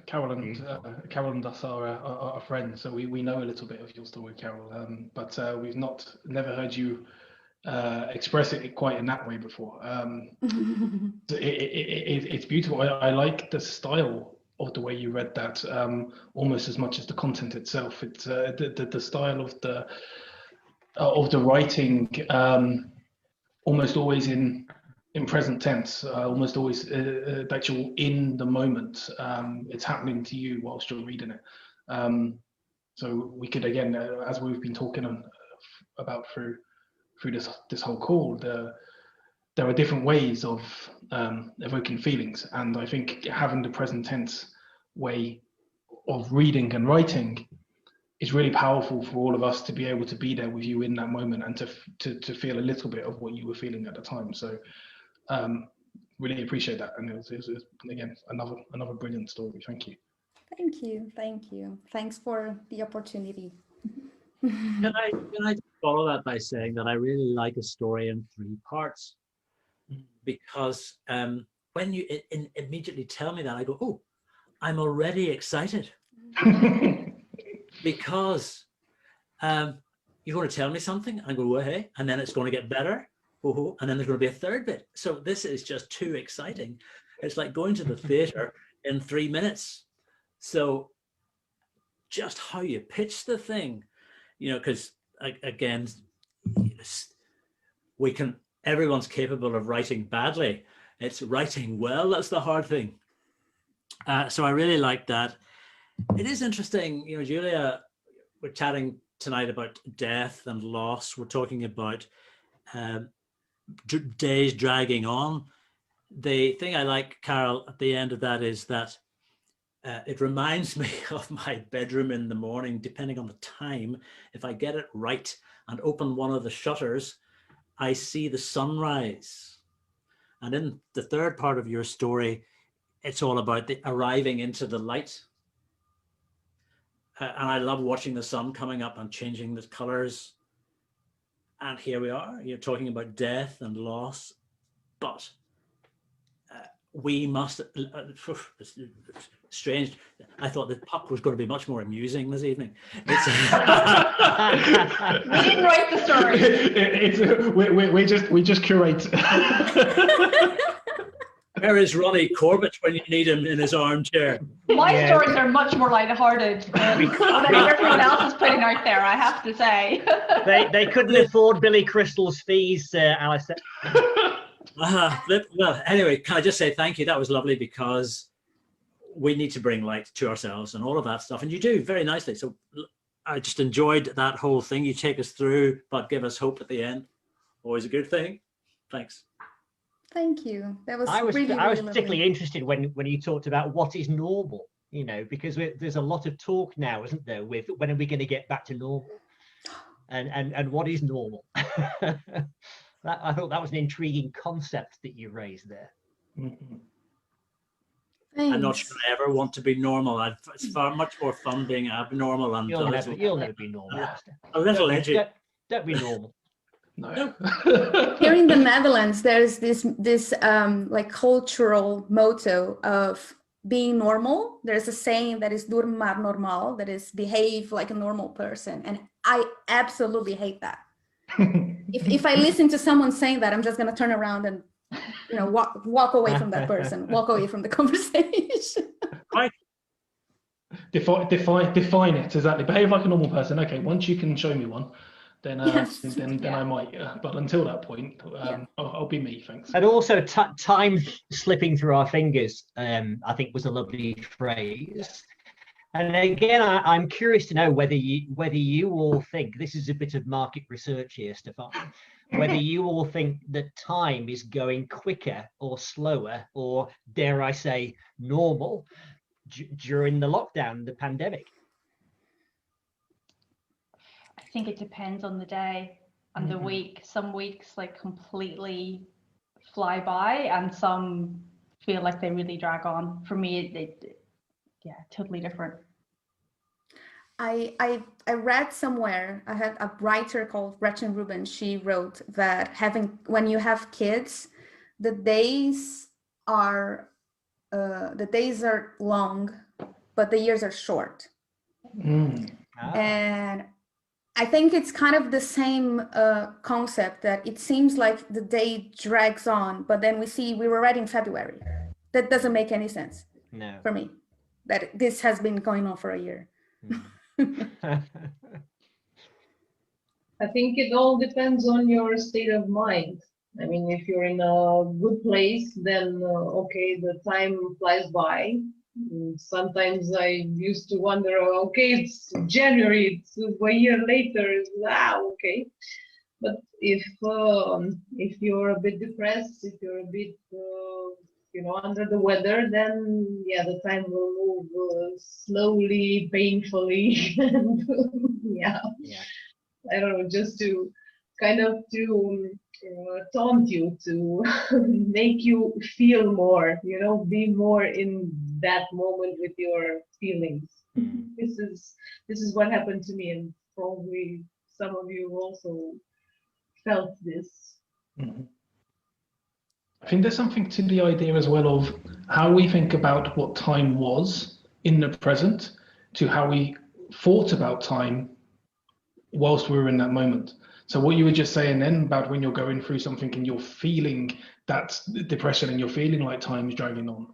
Carol and us are friends, so we know a little bit of your story, Carol. But we've never heard you express it quite in that way before. It's beautiful. I like the style of the way you read that, almost as much as the content itself. It's the style of the writing, almost always in present tense, almost always that you're in the moment. It's happening to you whilst you're reading it. So we could, again, as we've been talking about through this whole call, there are different ways of evoking feelings, and I think having the present tense way of reading and writing is really powerful for all of us to be able to be there with you in that moment and to feel a little bit of what you were feeling at the time. So really appreciate that, and it was again another brilliant story. Thank you. Thank you. Thanks for the opportunity. Can I follow that by saying that I really like a story in 3 parts, because when you immediately tell me that, I go, oh, I'm already excited. Because you're going to tell me something, I go, well, hey, and then it's going to get better, and then there's going to be a third bit. So this is just too exciting. It's like going to the theater in 3 minutes. So just how you pitch the thing, because again, everyone's capable of writing badly. It's writing well, that's the hard thing. So I really like that. It is interesting, Julia, we're chatting tonight about death and loss. We're talking about days dragging on. The thing I like, Carol, at the end of that is that it reminds me of my bedroom in the morning, depending on the time. If I get it right and open one of the shutters, I see the sunrise. And in the third part of your story, it's all about the arriving into the light. And I love watching the sun coming up and changing the colors. And here we are, you're talking about death and loss, but we must, strange, I thought the puck was going to be much more amusing this evening. We didn't write the story. We just curate. Where is Ronnie Corbett when you need him in his armchair? My stories are much more lighthearted than everyone else is putting out there, I have to say. They couldn't afford Billy Crystal's fees, Alistair. Well, anyway, can I just say thank you? That was lovely, because we need to bring light to ourselves and all of that stuff. And you do very nicely. So I just enjoyed that whole thing. You take us through, but give us hope at the end. Always a good thing. Thanks. Thank you. That was I was really particularly interested when you talked about what is normal, because there's a lot of talk now, isn't there, with when are we going to get back to normal, and what is normal. I thought that was an intriguing concept that you raised there. Mm-hmm. Thanks. I'm not sure I ever want to be normal. It's far much more fun being abnormal and You'll never be normal. A little edgy. Don't be normal. No. Here in the Netherlands, there's this like cultural motto of being normal. There's a saying that is "doe maar normaal," that is behave like a normal person, and I absolutely hate that. If I listen to someone saying that, I'm just going to turn around and, walk away from that person, walk away from the conversation. Define it exactly. Behave like a normal person. Okay, once you can show me one, then Yes. then I might. But until that point, I'll be me. Thanks. And also, time slipping through our fingers, I think, was a lovely phrase. And again, I'm curious to know whether you all think, this is a bit of market research here, Stefan, whether you all think that time is going quicker or slower, or dare I say, normal during the lockdown, the pandemic. I think it depends on the day and the week. Some weeks like completely fly by, and some feel like they really drag on. For me, totally different. I read somewhere, I had a writer called Gretchen Rubin. She wrote that when you have kids, the days are long, but the years are short. And I think it's kind of the same concept, that it seems like the day drags on, but then we were already in February. That doesn't make any sense for me, that this has been going on for a year. I think it all depends on your state of mind. I mean, if you're in a good place, then okay, the time flies by. Sometimes I used to wonder, okay, it's January, it's a year later, okay. But if you're a bit depressed, if you're a bit under the weather, then the time will move slowly, painfully, and I don't know, just to kind of taunt you, to make you feel more, be more in that moment with your feelings. This is what happened to me, and probably some of you also felt this. I think there's something to the idea as well of how we think about what time was in the present to how we thought about time whilst we were in that moment. So what you were just saying then about when you're going through something and you're feeling that depression and you're feeling like time is dragging on.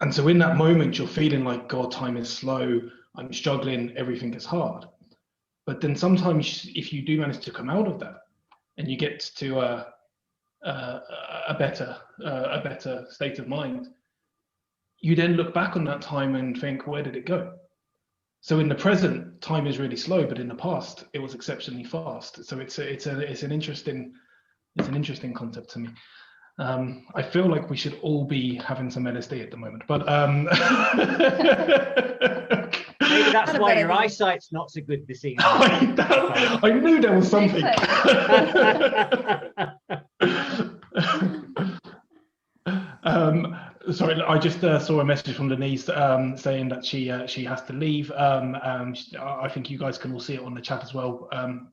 And so in that moment, you're feeling like, God, time is slow, I'm struggling, everything is hard. But then sometimes if you do manage to come out of that and you get to a better state of mind, you then look back on that time and think, where did it go? So in the present, time is really slow, but in the past, it was exceptionally fast. So it's an interesting concept to me. I feel like we should all be having some LSD at the moment, but maybe that's why your eyesight's not so good this evening. I knew there was something. Sorry, I just saw a message from Denise saying that she has to leave. I think you guys can all see it on the chat as well.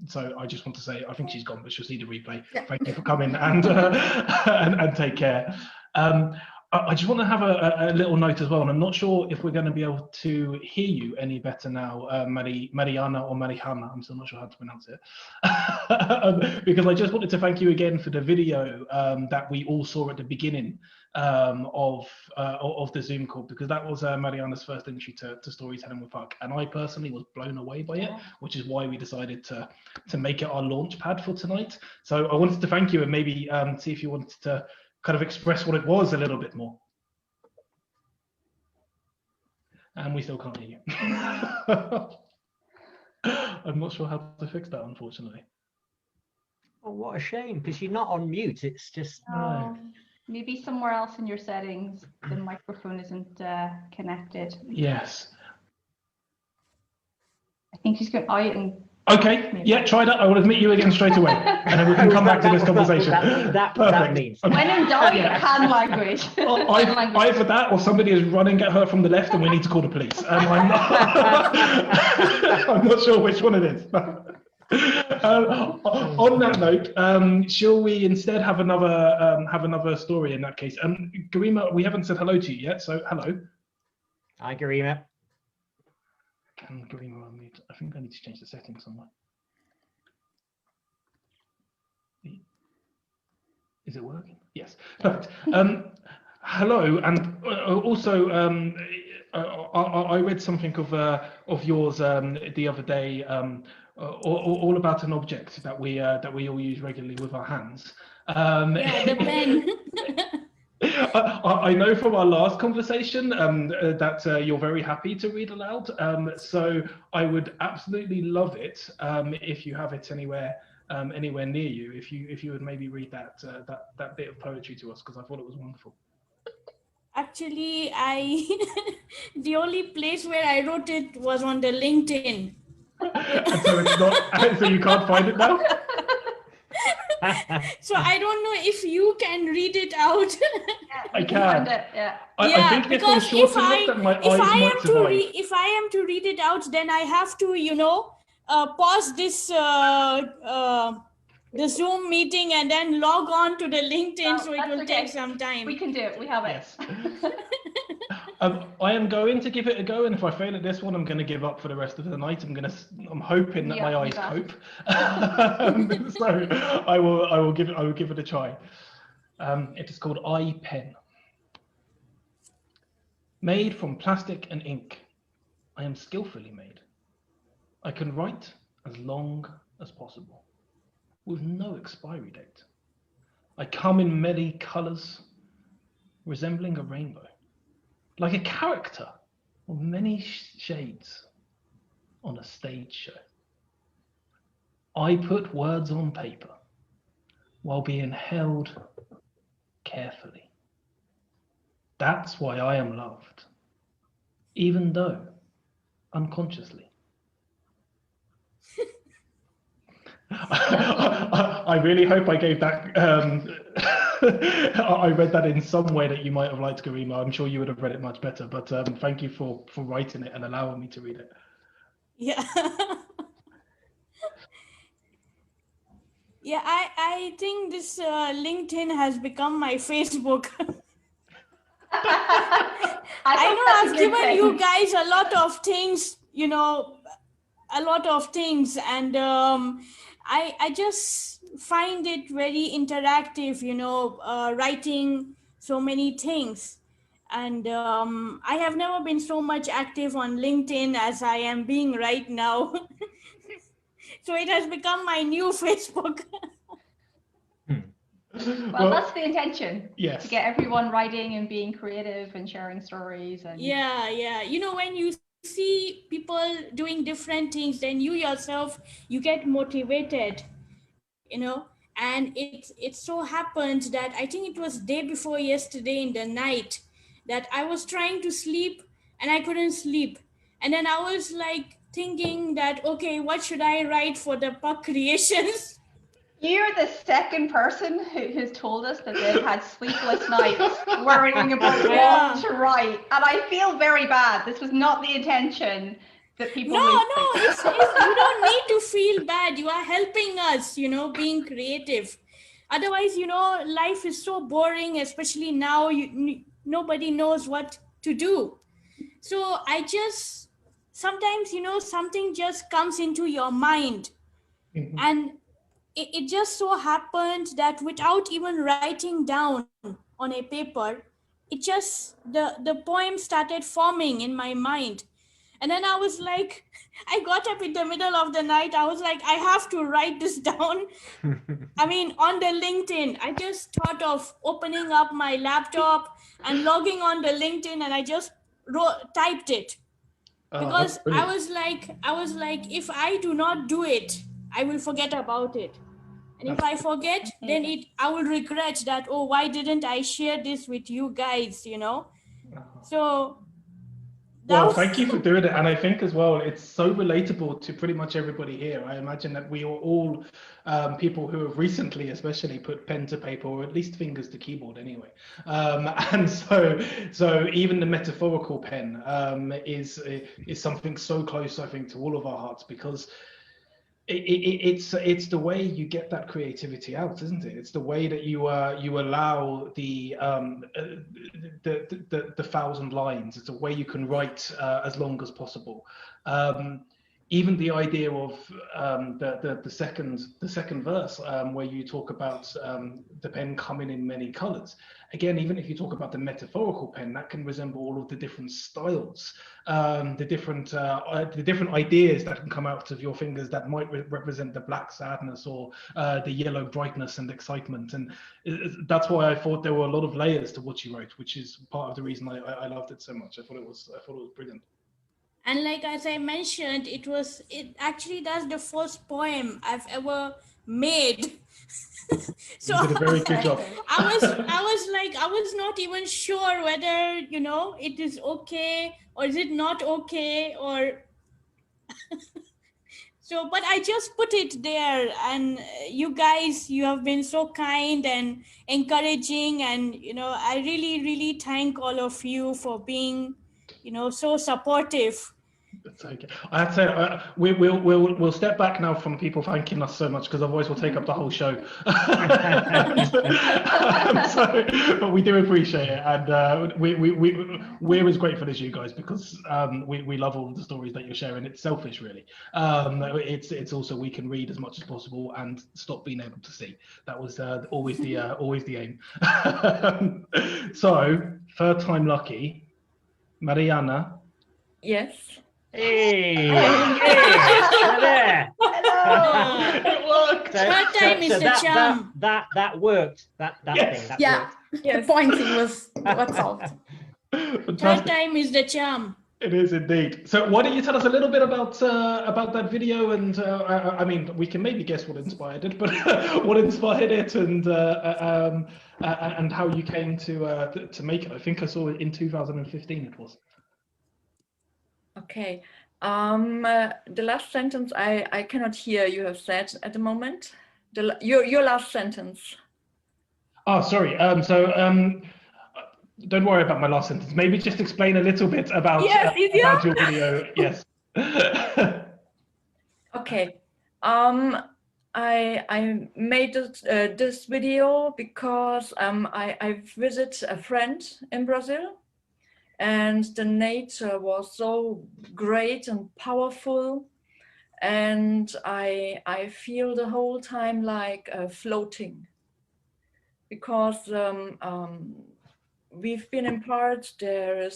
So I just want to say I think she's gone, but she'll see the replay. Yeah. Thank you for coming and take care. I just want to have a little note as well, and I'm not sure if we're going to be able to hear you any better now, Mariana or Marihana. I'm still not sure how to pronounce it. Because I just wanted to thank you again for the video that we all saw at the beginning of the Zoom call, because that was Mariana's first entry to Storytelling with Huck, and I personally was blown away by it, which is why we decided to make it our launch pad for tonight. So I wanted to thank you, and maybe see if you wanted to kind of express what it was a little bit more. And we still can't hear you. I'm not sure how to fix that, unfortunately. Oh, what a shame, because you're not on mute. It's just... Maybe somewhere else in your settings, the microphone isn't connected. Yes. I think she's going out and... Okay, yeah, try that. I will admit you again straight away, and then we can come back to this conversation. That means. When in doubt, hand language. Either that, or somebody is running at her from the left, and we need to call the police. I'm not sure which one it is. On that note, shall we instead have another story in that case? Garima, we haven't said hello to you yet, so hello. Hi, Garima. Can Garima unmute? I think I need to change the settings somewhere. Is it working? Yes. Perfect. Hello, and also I read something of yours the other day, all about an object that we all use regularly with our hands. Yeah, the pen. I know from our last conversation that you're very happy to read aloud. So I would absolutely love it if you have it anywhere near you. If you would maybe read that bit of poetry to us, because I thought it was wonderful. Actually, the only place where I wrote it was on the LinkedIn. And so it's not. So you can't find it now. So I don't know if you can read it out. I can. I think because if I am to read it out, then I have to, pause this the Zoom meeting and then log on to the LinkedIn, so it will take some time. We can do it. We have it. Yes. I am going to give it a go, and if I fail at this one, I'm going to give up for the rest of the night. I'm hoping that my eyes cope. So I will give it a try. It is called iPen. Made from plastic and ink, I am skillfully made. I can write as long as possible, with no expiry date. I come in many colors, resembling a rainbow, like a character of many shades on a stage show. I put words on paper while being held carefully. That's why I am loved, even though unconsciously. I really hope I gave that. I read that in some way that you might have liked, Garima. I'm sure you would have read it much better, but thank you for writing it and allowing me to read it. Yeah. Yeah, I think this LinkedIn has become my Facebook. I know I've given you guys a lot of things, and I just find it very interactive, writing so many things. And I have never been so much active on LinkedIn as I am being right now. So it has become my new Facebook. Well, that's the intention. Yes. To get everyone writing and being creative and sharing stories. And Yeah. When you see people doing different things, then you yourself, you get motivated, and it so happened that I think it was day before yesterday in the night that I was trying to sleep and I couldn't sleep. And then I was like thinking that, okay, what should I write for the Puck Creations? You're the second person who has told us that they've had sleepless nights worrying about what to write. And I feel very bad. This was not the intention that people No, it's you don't need to feel bad. You are helping us, being creative. Otherwise, life is so boring, especially now. Nobody knows what to do. So I just, sometimes, something just comes into your mind. Mm-hmm. And it just so happened that without even writing down on a paper, it just, the poem started forming in my mind. And then I was like, I got up in the middle of the night. I was like, I have to write this down. I mean, on the LinkedIn, I just thought of opening up my laptop and logging on the LinkedIn, and I just typed it. Because I was like, if I do not do it, I will forget about it. And if I forget, then I will regret that, oh, why didn't I share this with you guys, So well, thank you for doing it. And I think as well, it's so relatable to pretty much everybody here. I imagine that we are all people who have recently especially put pen to paper, or at least fingers to keyboard anyway. And so even the metaphorical pen is something so close, I think, to all of our hearts, because it's the way you get that creativity out, isn't it? It's the way that you allow the 1,000 lines. It's a way you can write as long as possible. even the idea of the second verse, where you talk about the pen coming in many colors. Again, even if you talk about the metaphorical pen, that can resemble all of the different styles, the different ideas that can come out of your fingers that might represent the black sadness or the yellow brightness and excitement. And that's why I thought there were a lot of layers to what you wrote, which is part of the reason I loved it so much. I thought it was brilliant. And like as I mentioned, it actually that's the first poem I've ever made. So you did a very good job. I was not even sure whether, you know, it is okay or is it not okay, or so, but I just put it there, and you guys, you have been so kind and encouraging, and you know, I really, really thank all of you for being, you know, so supportive. That's okay. I have to say, we'll step back now from people thanking us so much, because otherwise we'll take up the whole show. But we do appreciate it, and we're as grateful as you guys, because we love all of the stories that you're sharing. It's selfish, really. It's also, we can read as much as possible and stop being able to see. That was always the aim. So, third time lucky, Mariana. Yes. Hey, there. It worked. Third time is the charm. That worked. That Yes. thing. That Yeah, worked. the pointing was what solved. Third time is the charm. It is indeed. So why don't you tell us a little bit about that video, and I mean, we can maybe guess what inspired it, but what inspired it, and how you came to make it. I think I saw it in 2015. It was. Okay. The last sentence I cannot hear you have said at the moment. Your last sentence. Oh, sorry. Don't worry about my last sentence. Maybe just explain a little bit about, about your video. Yes. Okay. I made this video because I visit a friend in Brazil, and the nature was so great and powerful, and I feel the whole time like floating, because we've been in parts, there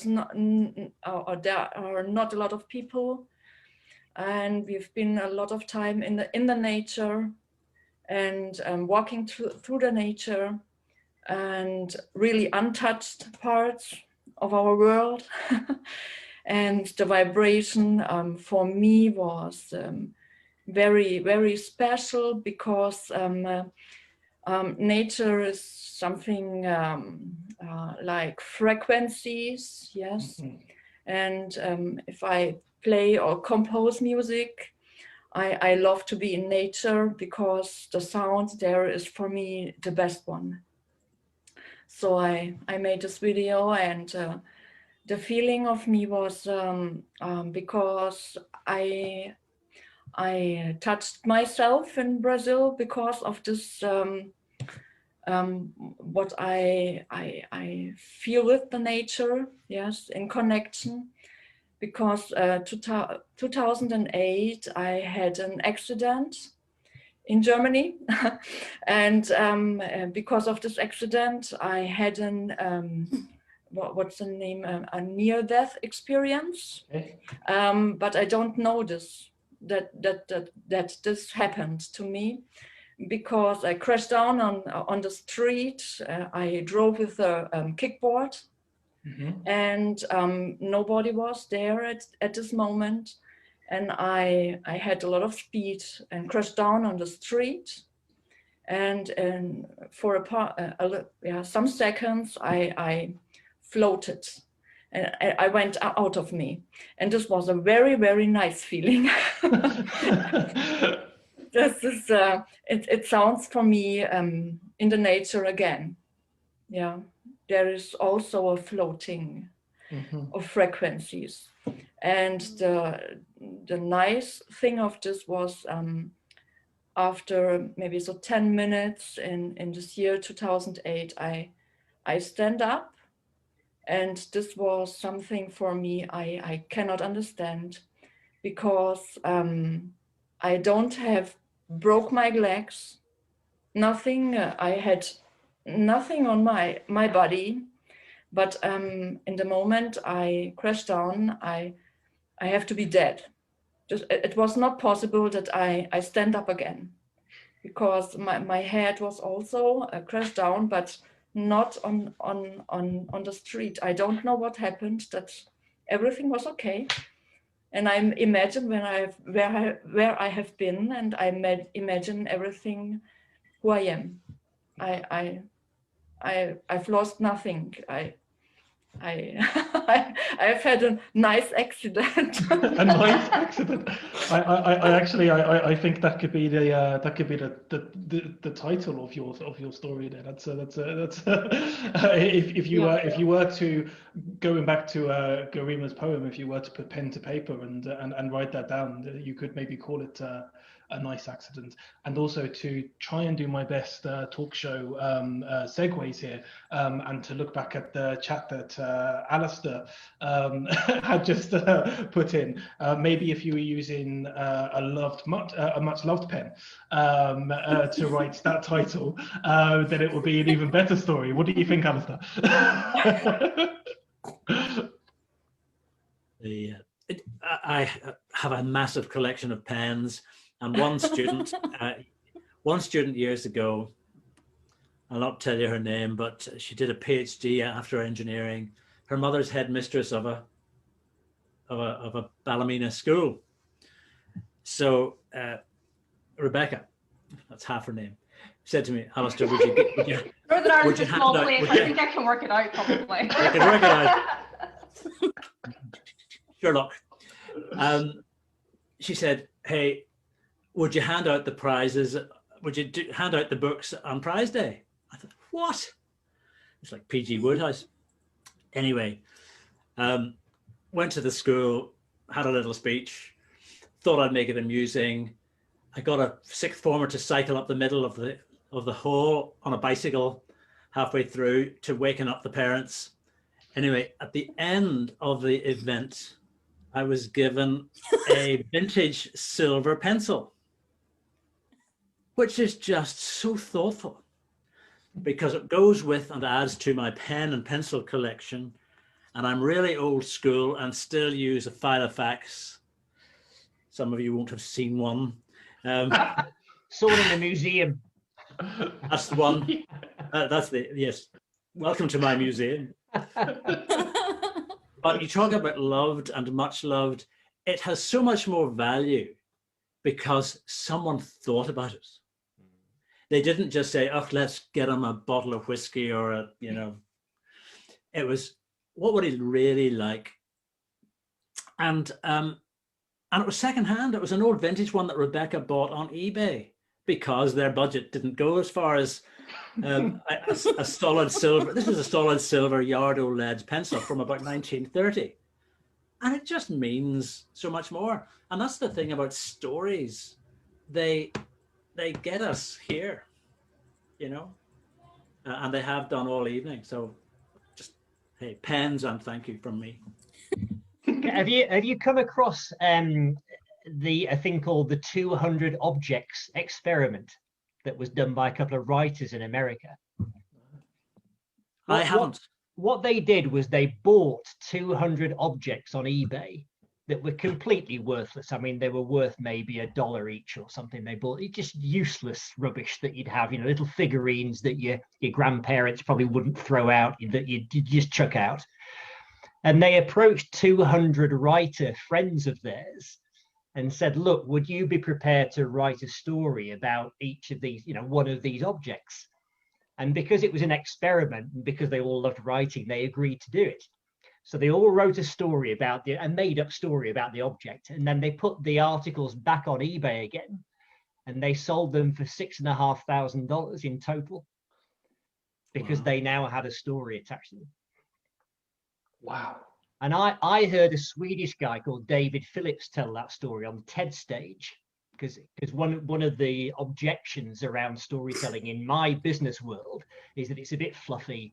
are not a lot of people, and we've been a lot of time in the nature, and walking through the nature, and really untouched parts of our world. And the vibration for me was very, very special, because nature is something like frequencies, yes. Mm-hmm. And if I play or compose music, I love to be in nature, because the sound there is for me the best one. So I made this video, and the feeling of me was because I touched myself in Brazil because of this what I feel with the nature, yes, in connection. Because 2008 I had an accident in Germany, and because of this accident I had what's the name, a near-death experience. Okay. But I don't know that this happened to me, because I crashed down on the street. I drove with a kickboard. Mm-hmm. And nobody was there at this moment, and I had a lot of speed and crashed down on the street, and for some seconds I floated, and I went out of me, and this was a very, very nice feeling. This is it sounds for me in the nature again, yeah. There is also a floating of frequencies. And the nice thing of this was after maybe 10 minutes in this year 2008, I stand up, and this was something for me I cannot understand, because I don't have broke my legs, nothing. I had nothing on my body, but in the moment I crashed down, I have to be dead. It was not possible that I stand up again, because my head was also crashed down, but not on the street. I don't know what happened, that everything was okay. And I imagine where I have been, and I imagine everything who I am. I've lost nothing. I've had a nice accident. A nice accident. I think that could be the title of your story there. That's if you were to, going back to Garima's poem, if you were to put pen to paper and write that down, you could maybe call it a nice accident. And also to try and do my best talk show segues here, and to look back at the chat that Alistair had just put in. Maybe if you were using a much loved pen to write that title, then it would be an even better story. What do you think, Alistair? I have a massive collection of pens, and one student years ago, I'll not tell you her name, but she did a PhD after engineering. Her mother's headmistress of a Ballymena school. So Rebecca, that's half her name, said to me, Alistair, would you Northern Ireland's a small place. I think I can work it out probably. I can work it out. Sherlock. She said, hey, would you hand out the prizes? Would you hand out the books on prize day? I thought, what? It's like PG Woodhouse. Anyway, went to the school, had a little speech, thought I'd make it amusing. I got a sixth former to cycle up the middle of the hall on a bicycle halfway through to waking up the parents. Anyway, at the end of the event, I was given a vintage silver pencil, which is just so thoughtful, because it goes with and adds to my pen and pencil collection. And I'm really old school and still use a Filofax. Some of you won't have seen one. Saw it in the museum. That's the one. Yes. Welcome to my museum. But you talk about loved and much loved. It has so much more value because someone thought about it. They didn't just say, oh, let's get him a bottle of whiskey or it was, what would he really like? And it was secondhand. It was an old vintage one that Rebecca bought on eBay because their budget didn't go as far as a solid silver. This is a solid silver Yardo lead pencil from about 1930. And it just means so much more. And that's the thing about stories. They get us here, and they have done all evening. So just, hey, pens and thank you from me. Have you come across a thing called the 200 objects experiment that was done by a couple of writers in America? I haven't. What they did was they bought 200 objects on eBay that were completely worthless. I mean, they were worth maybe $1 each or something. They bought just useless rubbish that you'd have, little figurines that your grandparents probably wouldn't throw out, that you'd just chuck out. And they approached 200 writer friends of theirs and said, look, would you be prepared to write a story about each of these, one of these objects? And because it was an experiment and because they all loved writing, they agreed to do it. So they all wrote a story about a made-up story about the object, and then they put the articles back on eBay again, and they sold them for $6,500 in total because they now had a story attached to them. Wow. And I heard a Swedish guy called David Phillips tell that story on the TED stage, because one of the objections around storytelling in my business world is that it's a bit fluffy.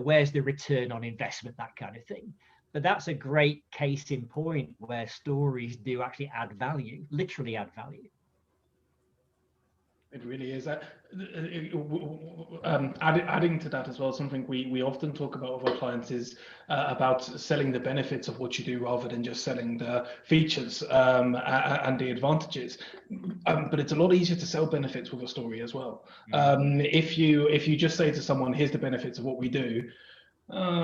Where's the return on investment, that kind of thing. But that's a great case in point where stories do actually add value, literally add value. It really is. Adding to that as well, something we often talk about with our clients is about selling the benefits of what you do rather than just selling the features and the advantages. But it's a lot easier to sell benefits with a story as well. If you just say to someone, here's the benefits of what we do,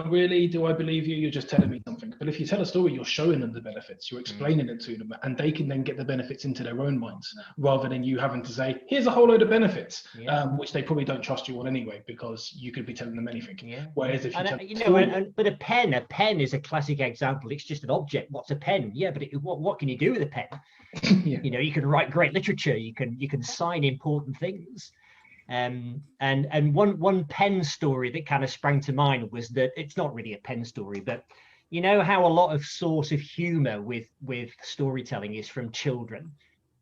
really, do I believe you? You're just telling me something. But if you tell a story, you're showing them the benefits, you're explaining it to them, and they can then get the benefits into their own minds, rather than you having to say, here's a whole load of benefits, which they probably don't trust you on anyway, because you could be telling them anything. Whereas if you but a pen is a classic example. It's just an object. What's a pen? Yeah, but what can you do with a pen? You know, you can write great literature. You can sign important things. And one pen story that kind of sprang to mind was that it's not really a pen story, but you know how a lot of source of humor with storytelling is from children.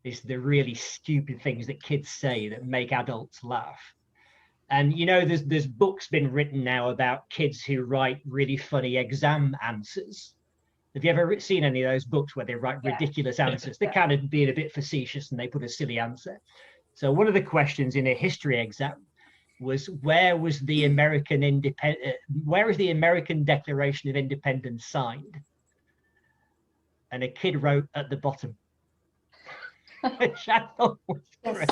It's the really stupid things that kids say that make adults laugh. And you know, there's books been written now about kids who write really funny exam answers. Have you ever seen any of those books where they write ridiculous answers? They're kind of being a bit facetious and they put a silly answer. So one of the questions in a history exam was, where is the American Declaration of Independence signed? And a kid wrote at the bottom. Which I thought was great.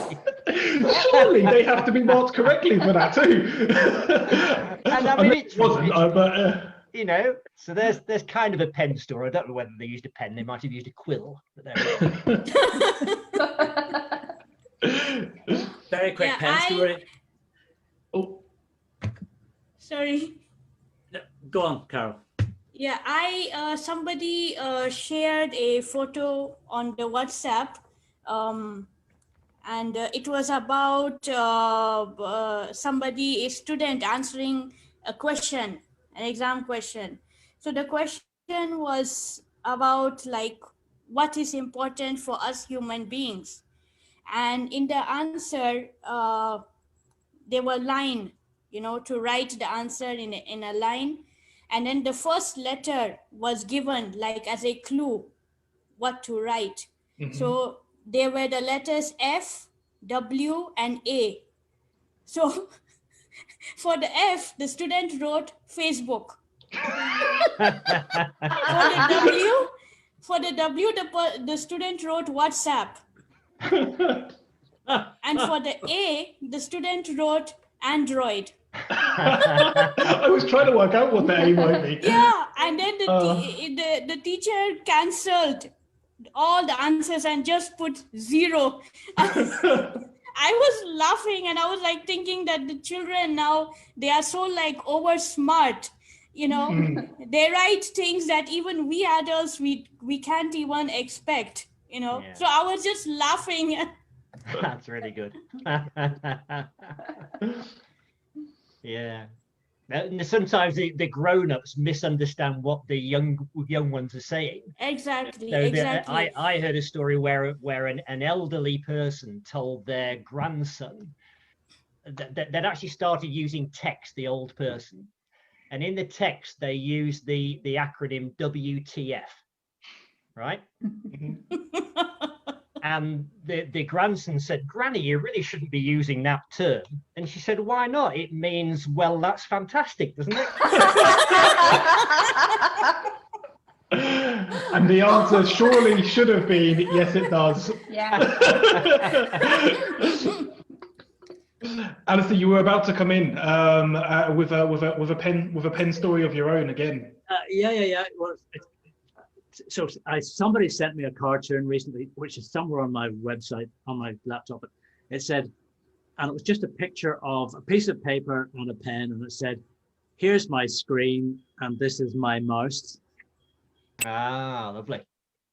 Surely they have to be marked correctly for that too. And I mean, it wasn't, but you know, so there's kind of a pen story. I don't know whether they used a pen. They might have used a quill. But Very quick pen story. Oh, Sorry. No, go on, Carol. Yeah, somebody shared a photo on the WhatsApp, and it was about a student answering a question, an exam question. So the question was about like, what is important for us human beings? And in the answer, there were line, you know, to write the answer in a line. And then the first letter was given like as a clue what to write. So there were the letters F, W, and A. So for the F, the student wrote Facebook. For the W, the student wrote WhatsApp. And for the A, the student wrote Android. I was trying to work out what the A might be. Yeah, and then the teacher cancelled all the answers and just put 0. I was laughing and I was like thinking that the children now, they are so like over smart, you know, they write things that even we adults, we can't even expect, you know. Yeah. So I was just laughing. That's really good. Yeah. And sometimes the grown-ups misunderstand what the young ones are saying. Exactly. So Exactly. I heard a story where an elderly person told their grandson that they'd actually started using text, the old person, and in the text they used the acronym WTF, right? And the grandson said, "Granny, you really shouldn't be using that term." And she said, "Why not? It means, well, that's fantastic, doesn't it?" And the answer surely should have been, yes, it does. Yeah. Alistair, you were about to come in with a pen story of your own again. Yeah. Well, so somebody sent me a cartoon recently, which is somewhere on my website, on my laptop. It said, and it was just a picture of a piece of paper and a pen, and it said, "Here's my screen, and this is my mouse." Ah, lovely.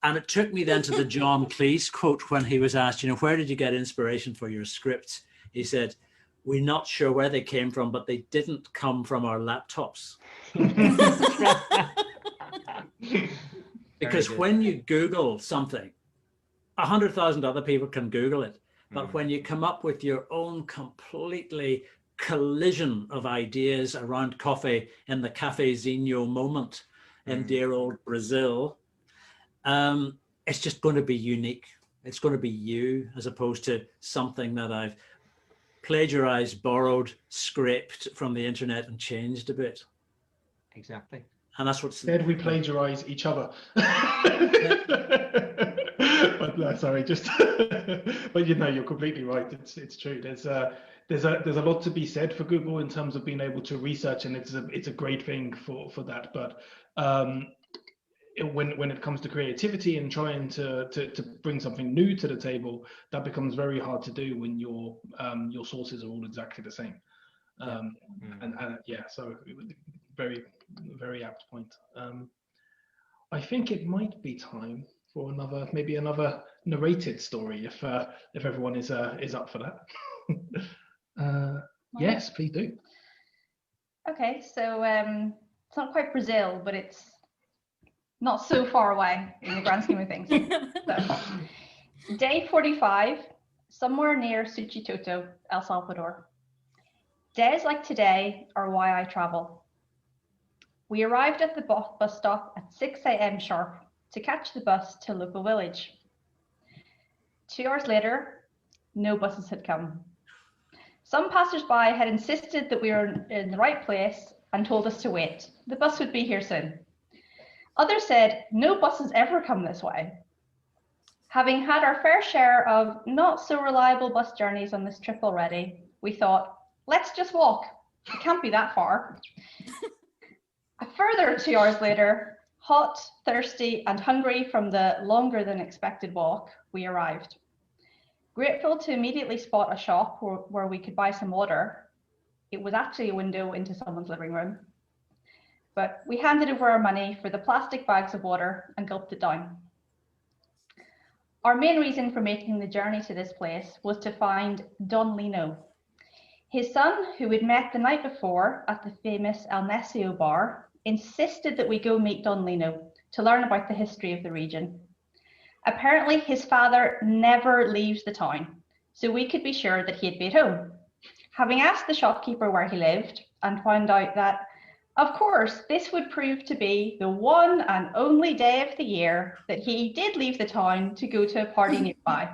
And it took me then to the John Cleese quote when he was asked, where did you get inspiration for your scripts? He said, "We're not sure where they came from, but they didn't come from our laptops." Because when you Google something, 100,000 other people can Google it. But when you come up with your own completely collision of ideas around coffee in the cafezinho moment, in dear old Brazil. It's just going to be unique. It's going to be you, as opposed to something that I've plagiarized, borrowed, scraped from the internet and changed a bit. Exactly. And that's what's... Instead, we plagiarize each other. But no, sorry, just... But you know, you're completely right. It's true. There's a lot to be said for Google in terms of being able to research, and it's a great thing for that. But when it comes to creativity and trying to bring something new to the table, that becomes very hard to do when your sources are all exactly the same. And yeah, so very, very apt point. I think it might be time for maybe another narrated story if everyone is up for that. Yes, please do. Okay, so it's not quite Brazil, but it's not so far away in the grand scheme of things. So, day 45, somewhere near Suchitoto, El Salvador. Days like today are why I travel. We arrived at the bus stop at 6 a.m. sharp to catch the bus to local village. 2 hours later, no buses had come. Some passers-by had insisted that we were in the right place and told us to wait. The bus would be here soon. Others said, no buses ever come this way. Having had our fair share of not so reliable bus journeys on this trip already, we thought, let's just walk. It can't be that far. A further 2 hours later, hot, thirsty, and hungry from the longer than expected walk, we arrived. Grateful to immediately spot a shop where we could buy some water. It was actually a window into someone's living room. But we handed over our money for the plastic bags of water and gulped it down. Our main reason for making the journey to this place was to find Don Lino. His son, who we'd met the night before at the famous El Necio bar, insisted that we go meet Don Lino to learn about the history of the region. Apparently, his father never leaves the town, so we could be sure that he'd be at home. Having asked the shopkeeper where he lived and found out that, of course, this would prove to be the one and only day of the year that he did leave the town to go to a party nearby.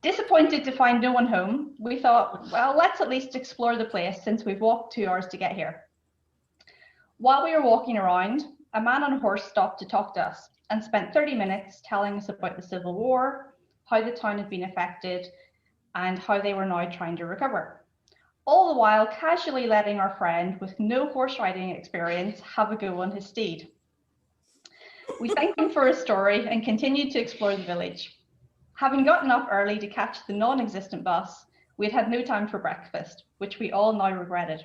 Disappointed to find no one home, we thought, well, let's at least explore the place since we've walked 2 hours to get here. While we were walking around, a man on a horse stopped to talk to us and spent 30 minutes telling us about the Civil War, how the town had been affected, and how they were now trying to recover. All the while casually letting our friend with no horse riding experience have a go on his steed. We thanked him for his story and continued to explore the village. Having gotten up early to catch the non-existent bus, we had had no time for breakfast, which we all now regretted.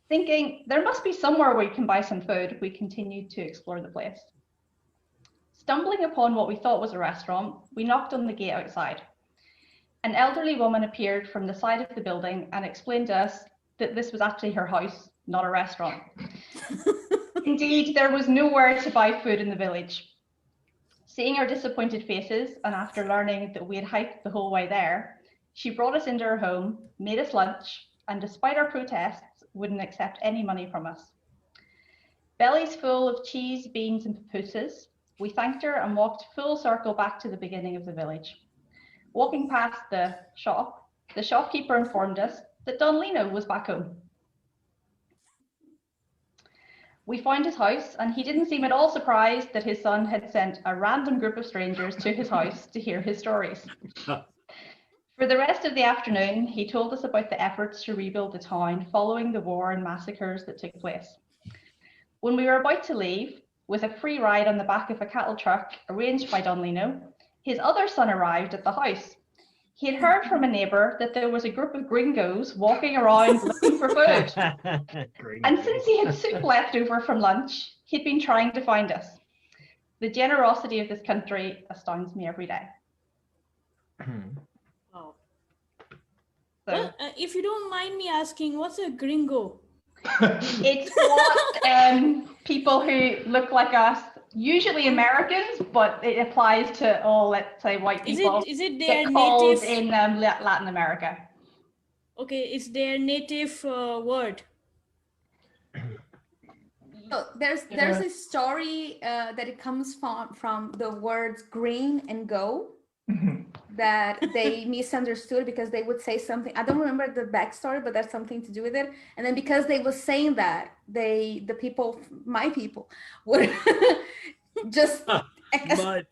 Thinking there must be somewhere we can buy some food, we continued to explore the place. Stumbling upon what we thought was a restaurant, we knocked on the gate outside. An elderly woman appeared from the side of the building and explained to us that this was actually her house, not a restaurant. Indeed, there was nowhere to buy food in the village. Seeing our disappointed faces, and after learning that we had hiked the whole way there, she brought us into her home, made us lunch, and despite our protests, wouldn't accept any money from us. Bellies full of cheese, beans, and pupusas, we thanked her and walked full circle back to the beginning of the village. Walking past the shop, the shopkeeper informed us that Don Lino was back home. We found his house and he didn't seem at all surprised that his son had sent a random group of strangers to his house to hear his stories. For the rest of the afternoon, he told us about the efforts to rebuild the town following the war and massacres that took place. When we were about to leave, with a free ride on the back of a cattle truck arranged by Don Lino, his other son arrived at the house. He had heard from a neighbour that there was a group of gringos walking around looking for food. And since he had soup left over from lunch, he'd been trying to find us. The generosity of this country astounds me every day. Wow. So, Well, if you don't mind me asking, what's a gringo? it's what people who look like us, usually Americans, but it applies to all, let's say, white people. Is it their get called native? in Latin America. Okay, it's their native word. So there's a story that it comes from the words green and go that they misunderstood because they would say something. I don't remember the backstory, but that's something to do with it. And then because they were saying that, my people would just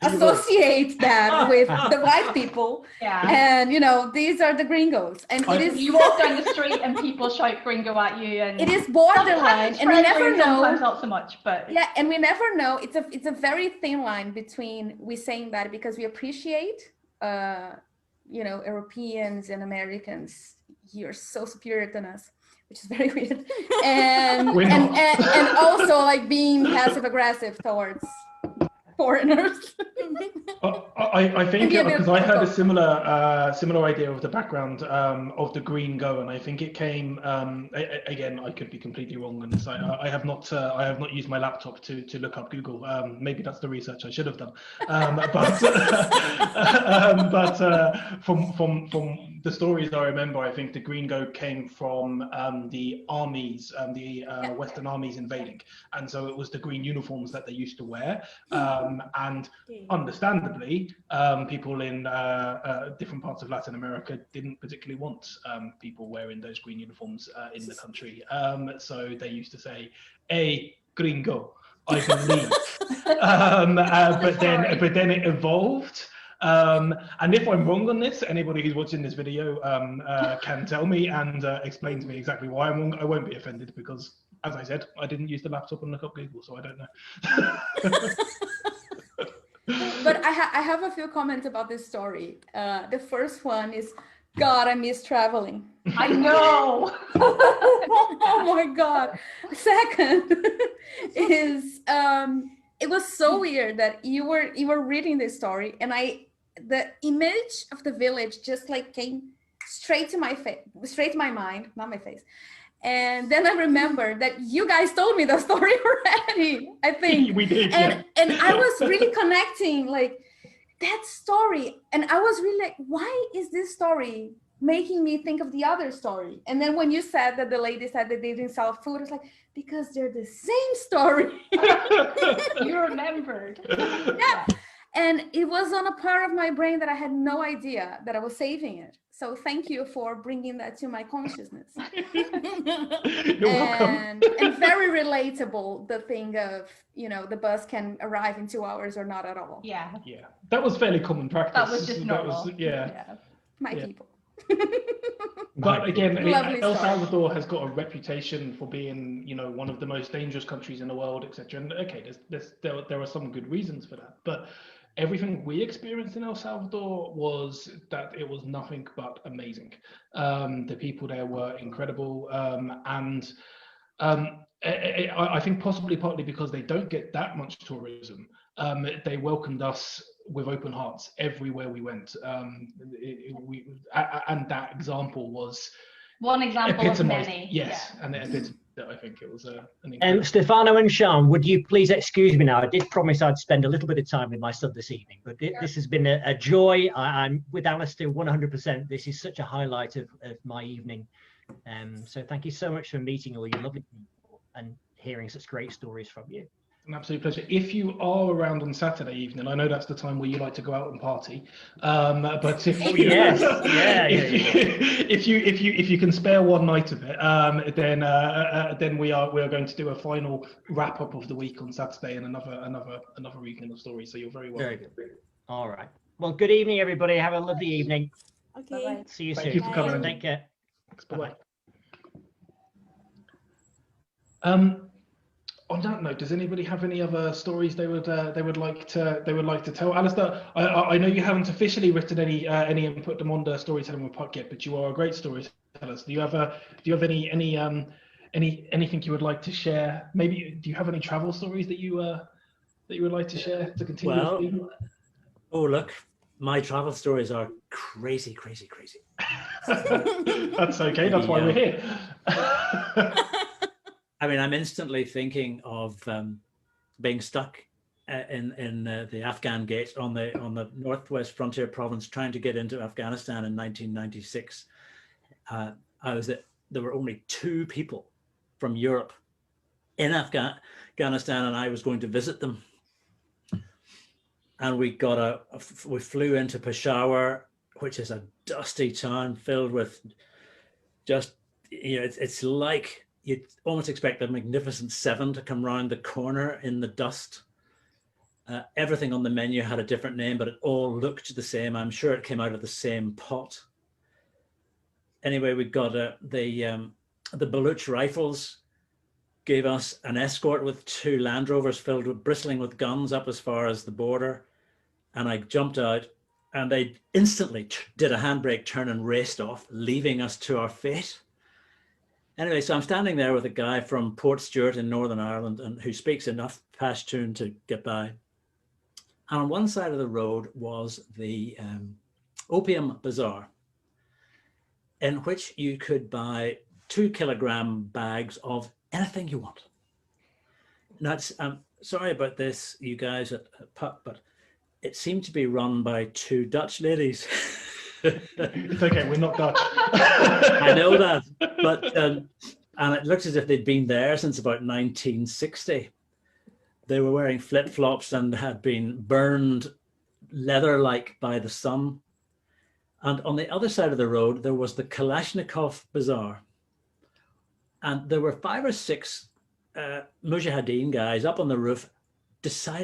associate that with the white people. Yeah. And these are the gringos. And it is you walk down the street and people shout gringo at you, and it is borderline, and we never know. Sometimes not so much, but yeah, and we never know. It's a very thin line between we saying that because we appreciate Europeans and Americans. You're so superior than us, which is very weird. And also like being passive aggressive towards foreigners. I think because I had a similar idea of the background of the green go, and I think it came again. I could be completely wrong on this. I have not used my laptop to look up Google. Maybe that's the research I should have done. But from the stories I remember, I think the green go came from the armies, Western armies invading, and so it was the green uniforms that they used to wear. And understandably, people in different parts of Latin America didn't particularly want people wearing those green uniforms in the country. So they used to say, "Hey, gringo," I believe. But then it evolved. And if I'm wrong on this, anybody who's watching this video can tell me and explain to me exactly why I'm wrong. I won't be offended because, as I said, I didn't use the laptop and look up Google, so I don't know. But I have a few comments about this story. The first one is, God, I miss traveling. I know. Oh my God. Second is it was so weird that you were reading this story, and the image of the village just like came straight to my mind, not my face. And then I remember that you guys told me the story already, I think. We did. And I was really connecting like that story. And I was really like, why is this story making me think of the other story? And then when you said that the lady said that they didn't sell food, it's like, because they're the same story. You remembered. Yeah. And it was on a part of my brain that I had no idea that I was saving it. So thank you for bringing that to my consciousness. You're welcome. And very relatable, the thing of, the bus can arrive in 2 hours or not at all. Yeah. Yeah, that was fairly common practice. That was just normal. My people. But again, Lovely El story. Salvador has got a reputation for being, one of the most dangerous countries in the world, etc. And okay, there are some good reasons for that. But everything we experienced in El Salvador was that it was nothing but amazing. The people there were incredible, and I think possibly partly because they don't get that much tourism. They welcomed us with open hearts everywhere we went. And that example was one example of many. Yes, yeah. And I think it was Stefano and Sean, would you please excuse me now? I did promise I'd spend a little bit of time with my son this evening, but this has been a joy. I'm with Alistair 100%. This is such a highlight of my evening. So thank you so much for meeting all you lovely people and hearing such great stories from you. An absolute pleasure. If you are around on Saturday evening, I know that's the time where you like to go out and party. But if if you can spare one night of it, then we are going to do a final wrap up of the week on Saturday and another evening of stories. So you're very welcome. Very good. All right. Well, good evening, everybody. Have a lovely evening. Okay. Bye-bye. See you soon. Thank you for coming. Take care. Bye. On that note, does anybody have any other stories they would like to tell? Alistair, I know you haven't officially written any and put them on the Storytelling with Puck yet, but you are a great storyteller. Do you have anything you would like to share? Maybe do you have any travel stories that you would like to share to continue? Well, oh look, my travel stories are crazy. That's okay. That's why we're here. I mean, I'm instantly thinking of being stuck in the Afghan gate on the northwest frontier province, trying to get into Afghanistan in 1996. There were only 2 people from Europe in Afghanistan, and I was going to visit them. And we flew into Peshawar, which is a dusty town filled with just, it's like you'd almost expect the Magnificent Seven to come round the corner in the dust. Everything on the menu had a different name, but it all looked the same. I'm sure it came out of the same pot. Anyway, we got the Baluch Rifles gave us an escort with 2 Land Rovers bristling with guns up as far as the border. And I jumped out, and they instantly did a handbrake turn and raced off, leaving us to our fate. Anyway, so I'm standing there with a guy from Port Stewart in Northern Ireland and who speaks enough Pashtun to get by. And on one side of the road was the Opium Bazaar, in which you could buy 2-kilogram bags of anything you want. Now, I'm sorry about this, you guys at Puck, but it seemed to be run by 2 Dutch ladies. It's okay, we're not Dutch. I know that, but and it looks as if they'd been there since about 1960. They were wearing flip-flops and had been burned leather-like by the sun. And on the other side of the road, there was the Kalashnikov Bazaar. And there were 5 or 6 Mujahideen guys up on the roof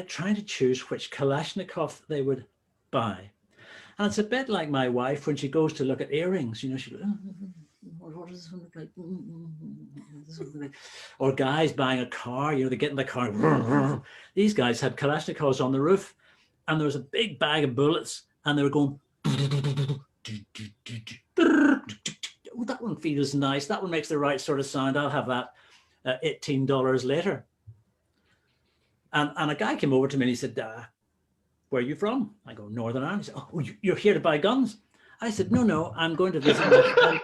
trying to choose which Kalashnikov they would buy. And it's a bit like my wife when she goes to look at earrings, she goes, what does this one look like? Or guys buying a car, they get in the car. These guys had Kalashnikovs on the roof, and there was a big bag of bullets, and they were going, oh, that one feels nice. That one makes the right sort of sound. I'll have that $18 later. And a guy came over to me and he said, where are you from? I go, Northern Ireland. He said, oh, you're here to buy guns? I said, no, I'm going to visit my friend.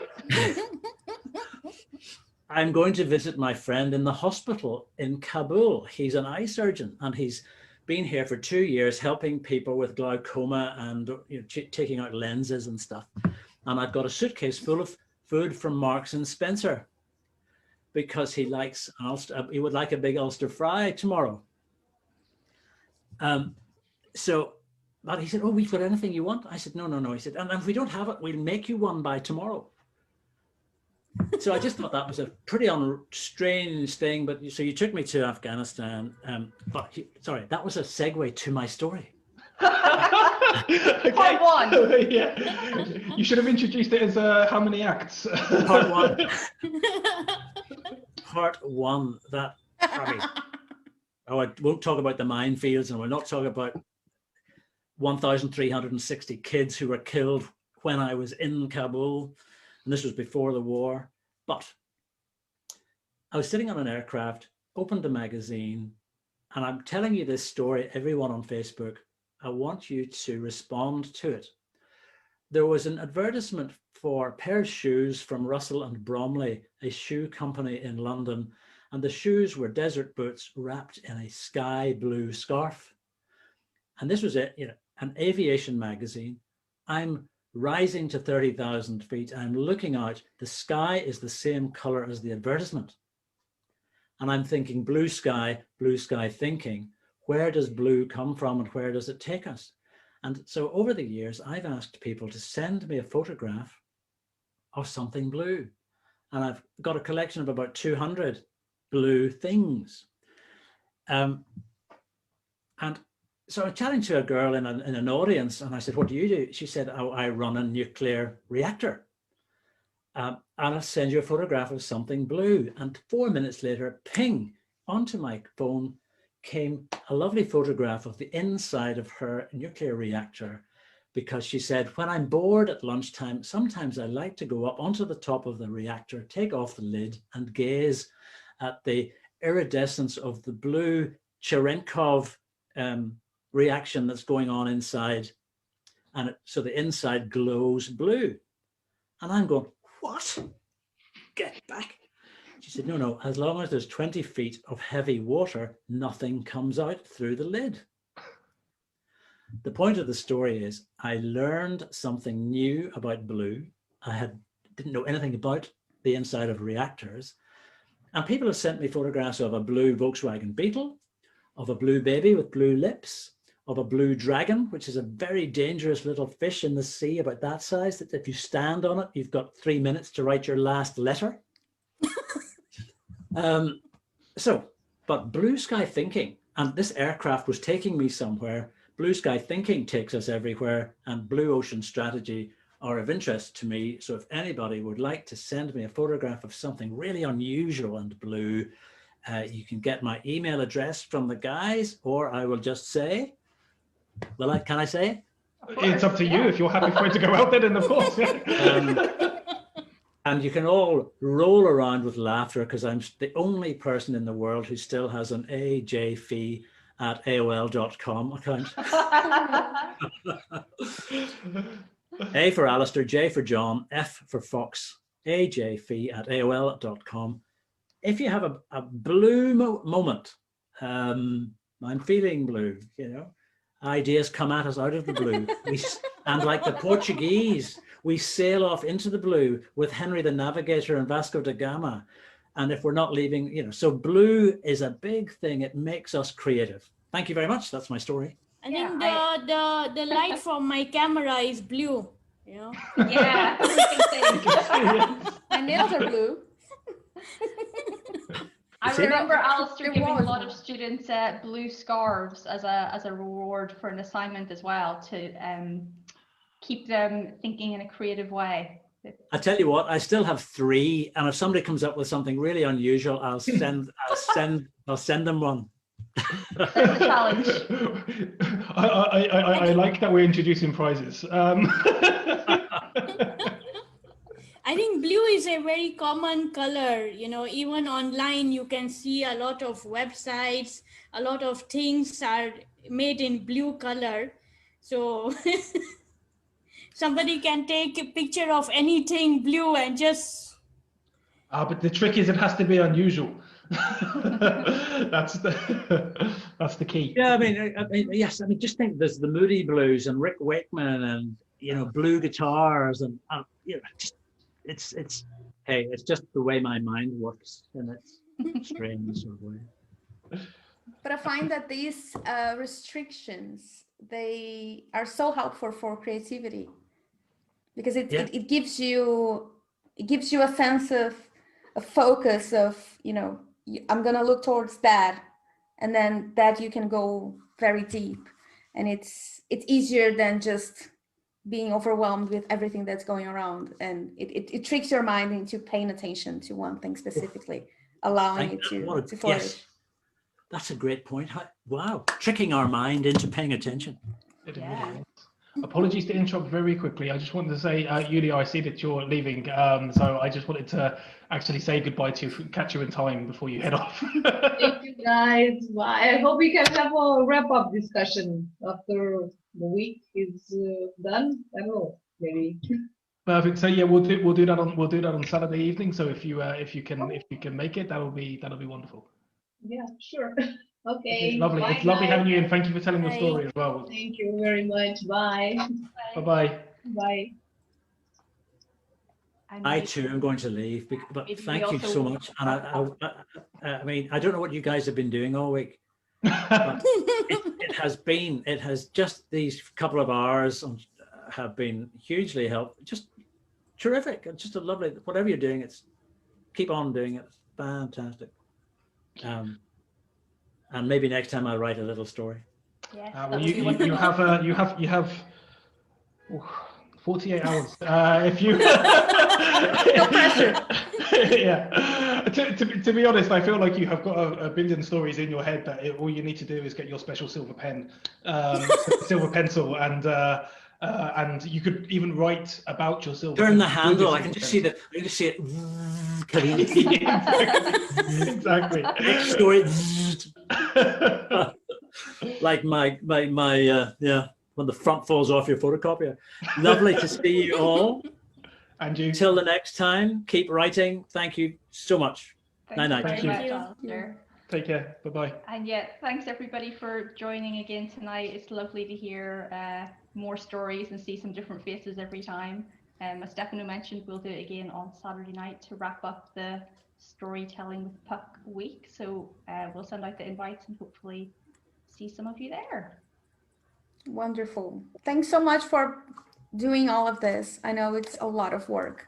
I'm going to visit my friend in the hospital in Kabul. He's an eye surgeon, and he's been here for 2 years helping people with glaucoma and taking out lenses and stuff. And I've got a suitcase full of food from Marks and Spencer because he likes he would like a big Ulster fry tomorrow. But he said, oh, we've got anything you want? I said, no. He said, and if we don't have it, we'll make you one by tomorrow. So I just thought that was a pretty strange thing. But so you took me to Afghanistan. Sorry, that was a segue to my story. Okay. Part 1. Yeah. You should have introduced it as how many acts? Part 1. Part 1. That. I won't talk about the minefields, and we'll not talk about 1,360 kids who were killed when I was in Kabul. And this was before the war. But I was sitting on an aircraft, opened a magazine, and I'm telling you this story, everyone on Facebook. I want you to respond to it. There was an advertisement for a pair of shoes from Russell and Bromley, a shoe company in London. And the shoes were desert boots wrapped in a sky blue scarf. And this was it, an aviation magazine. I'm rising to 30,000 feet. I'm looking out. The sky is the same color as the advertisement. And I'm thinking blue sky thinking, where does blue come from and where does it take us? And so over the years, I've asked people to send me a photograph of something blue. And I've got a collection of about 200 blue things. And so I was chatting to a girl in an audience, and I said, what do you do? She said, oh, I run a nuclear reactor. And I'll send you a photograph of something blue. And 4 minutes later, ping, onto my phone came a lovely photograph of the inside of her nuclear reactor, because she said, when I'm bored at lunchtime, sometimes I like to go up onto the top of the reactor, take off the lid and gaze at the iridescence of the blue Cherenkov reaction that's going on inside. And so the inside glows blue. And I'm going, what? Get back. She said, no, as long as there's 20 feet of heavy water, nothing comes out through the lid. The point of the story is I learned something new about blue. I didn't know anything about the inside of reactors. And people have sent me photographs of a blue Volkswagen Beetle, of a blue baby with blue lips, of a blue dragon, which is a very dangerous little fish in the sea about that size, that if you stand on it, you've got 3 minutes to write your last letter. But blue sky thinking, and this aircraft was taking me somewhere. Blue sky thinking takes us everywhere, and blue ocean strategy are of interest to me. So if anybody would like to send me a photograph of something really unusual and blue, you can get my email address from the guys, or I will just say, well, can I say? It's up to you. If you're happy for it to go out there, then of course. And you can all roll around with laughter, because I'm the only person in the world who still has an ajfee@aol.com account. A for Alistair, J for John, F for Fox, ajfee@aol.com. If you have a blue moment, I'm feeling blue, you know, ideas come at us out of the blue. And like the Portuguese, we sail off into the blue with Henry the Navigator and Vasco da Gama. And if we're not leaving, you know, so blue is a big thing. It makes us creative. Thank you very much. That's my story. I think the light from my camera is blue, you know. Yeah, My nails are blue. I remember Alistair giving a lot of students blue scarves as a reward for an assignment as well, to keep them thinking in a creative way. I tell you what, I still have 3, and if somebody comes up with something really unusual, I'll send them one. That's a challenge. I like that we're introducing prizes. I think blue is a very common color. You know, even online you can see a lot of websites, a lot of things are made in blue color. So somebody can take a picture of anything blue and just... But the trick is it has to be unusual. That's the key. Yeah, I mean, yes. I mean, just think there's the Moody Blues and Rick Wakeman and, you know, blue guitars and you know, just it's just the way my mind works, and it's strange sort of way. But I find that these restrictions, they are so helpful for creativity, because it gives you a sense of a focus of, you know, I'm gonna look towards that, and then that you can go very deep, and it's easier than just being overwhelmed with everything that's going around, and it tricks your mind into paying attention to one thing specifically, allowing it to flourish. Yes, that's a great point. Wow, tricking our mind into paying attention. Yeah. Apologies to interrupt very quickly. I just wanted to say, Yulia, I see that you're leaving, so I just wanted to actually say goodbye to you, catch you in time before you head off. Thank you, guys. Bye. I hope we can have a wrap-up discussion after the week is done. I don't know, maybe. Perfect. So yeah, we'll do that on Saturday evening. So if you can make it, that'll be wonderful. Yeah, sure. Okay. Lovely. Bye, It's lovely guys. having you, and thank you for telling the story as well. Thank you very much. Bye. Bye-bye. Bye. I too am going to leave, but thank you so much. And I mean, I don't know what you guys have been doing all week. But it has just these couple of hours have been hugely helpful. Just terrific. It's just a lovely, whatever you're doing, keep on doing it. It's fantastic. And maybe next time I'll write a little story. Yes, well, you have 48 hours. If you no pressure. Yeah. To be honest, I feel like you have got a billion stories in your head that all you need to do is get your special silver pen, silver pencil, and you could even write about your silver. Turn the handle. I can just see it. Exactly. Next story. Like my when the front falls off your photocopier. Lovely to see you all. And you. Till the next time, keep writing. Thank you so much. Night-night. Thank you very much, Alistair. Take care. Bye-bye. And yeah, thanks everybody for joining again tonight. It's lovely to hear more stories and see some different faces every time. As Stefano mentioned, we'll do it again on Saturday night to wrap up the Storytelling with Puck week. So we'll send out the invites and hopefully see some of you there. Wonderful. Thanks so much for doing all of this. I know it's a lot of work,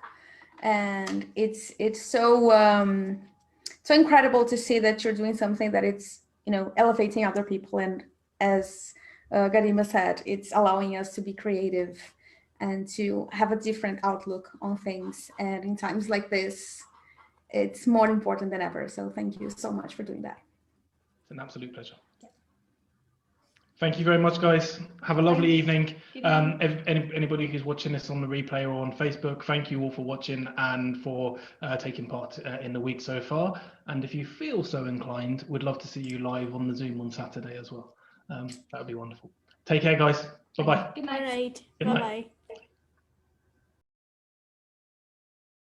and it's so so incredible to see that you're doing something that it's, you know, elevating other people, and as Garima said, it's allowing us to be creative and to have a different outlook on things. And in times like this, it's more important than ever. So thank you so much for doing that. It's an absolute pleasure. Thank you very much, guys. Have a lovely evening. Anybody who's watching this on the replay or on Facebook, thank you all for watching and for taking part in the week so far. And if you feel so inclined, we'd love to see you live on the Zoom on Saturday as well. That would be wonderful. Take care, guys. Bye-bye. Good night. All right. Good night. Bye-bye.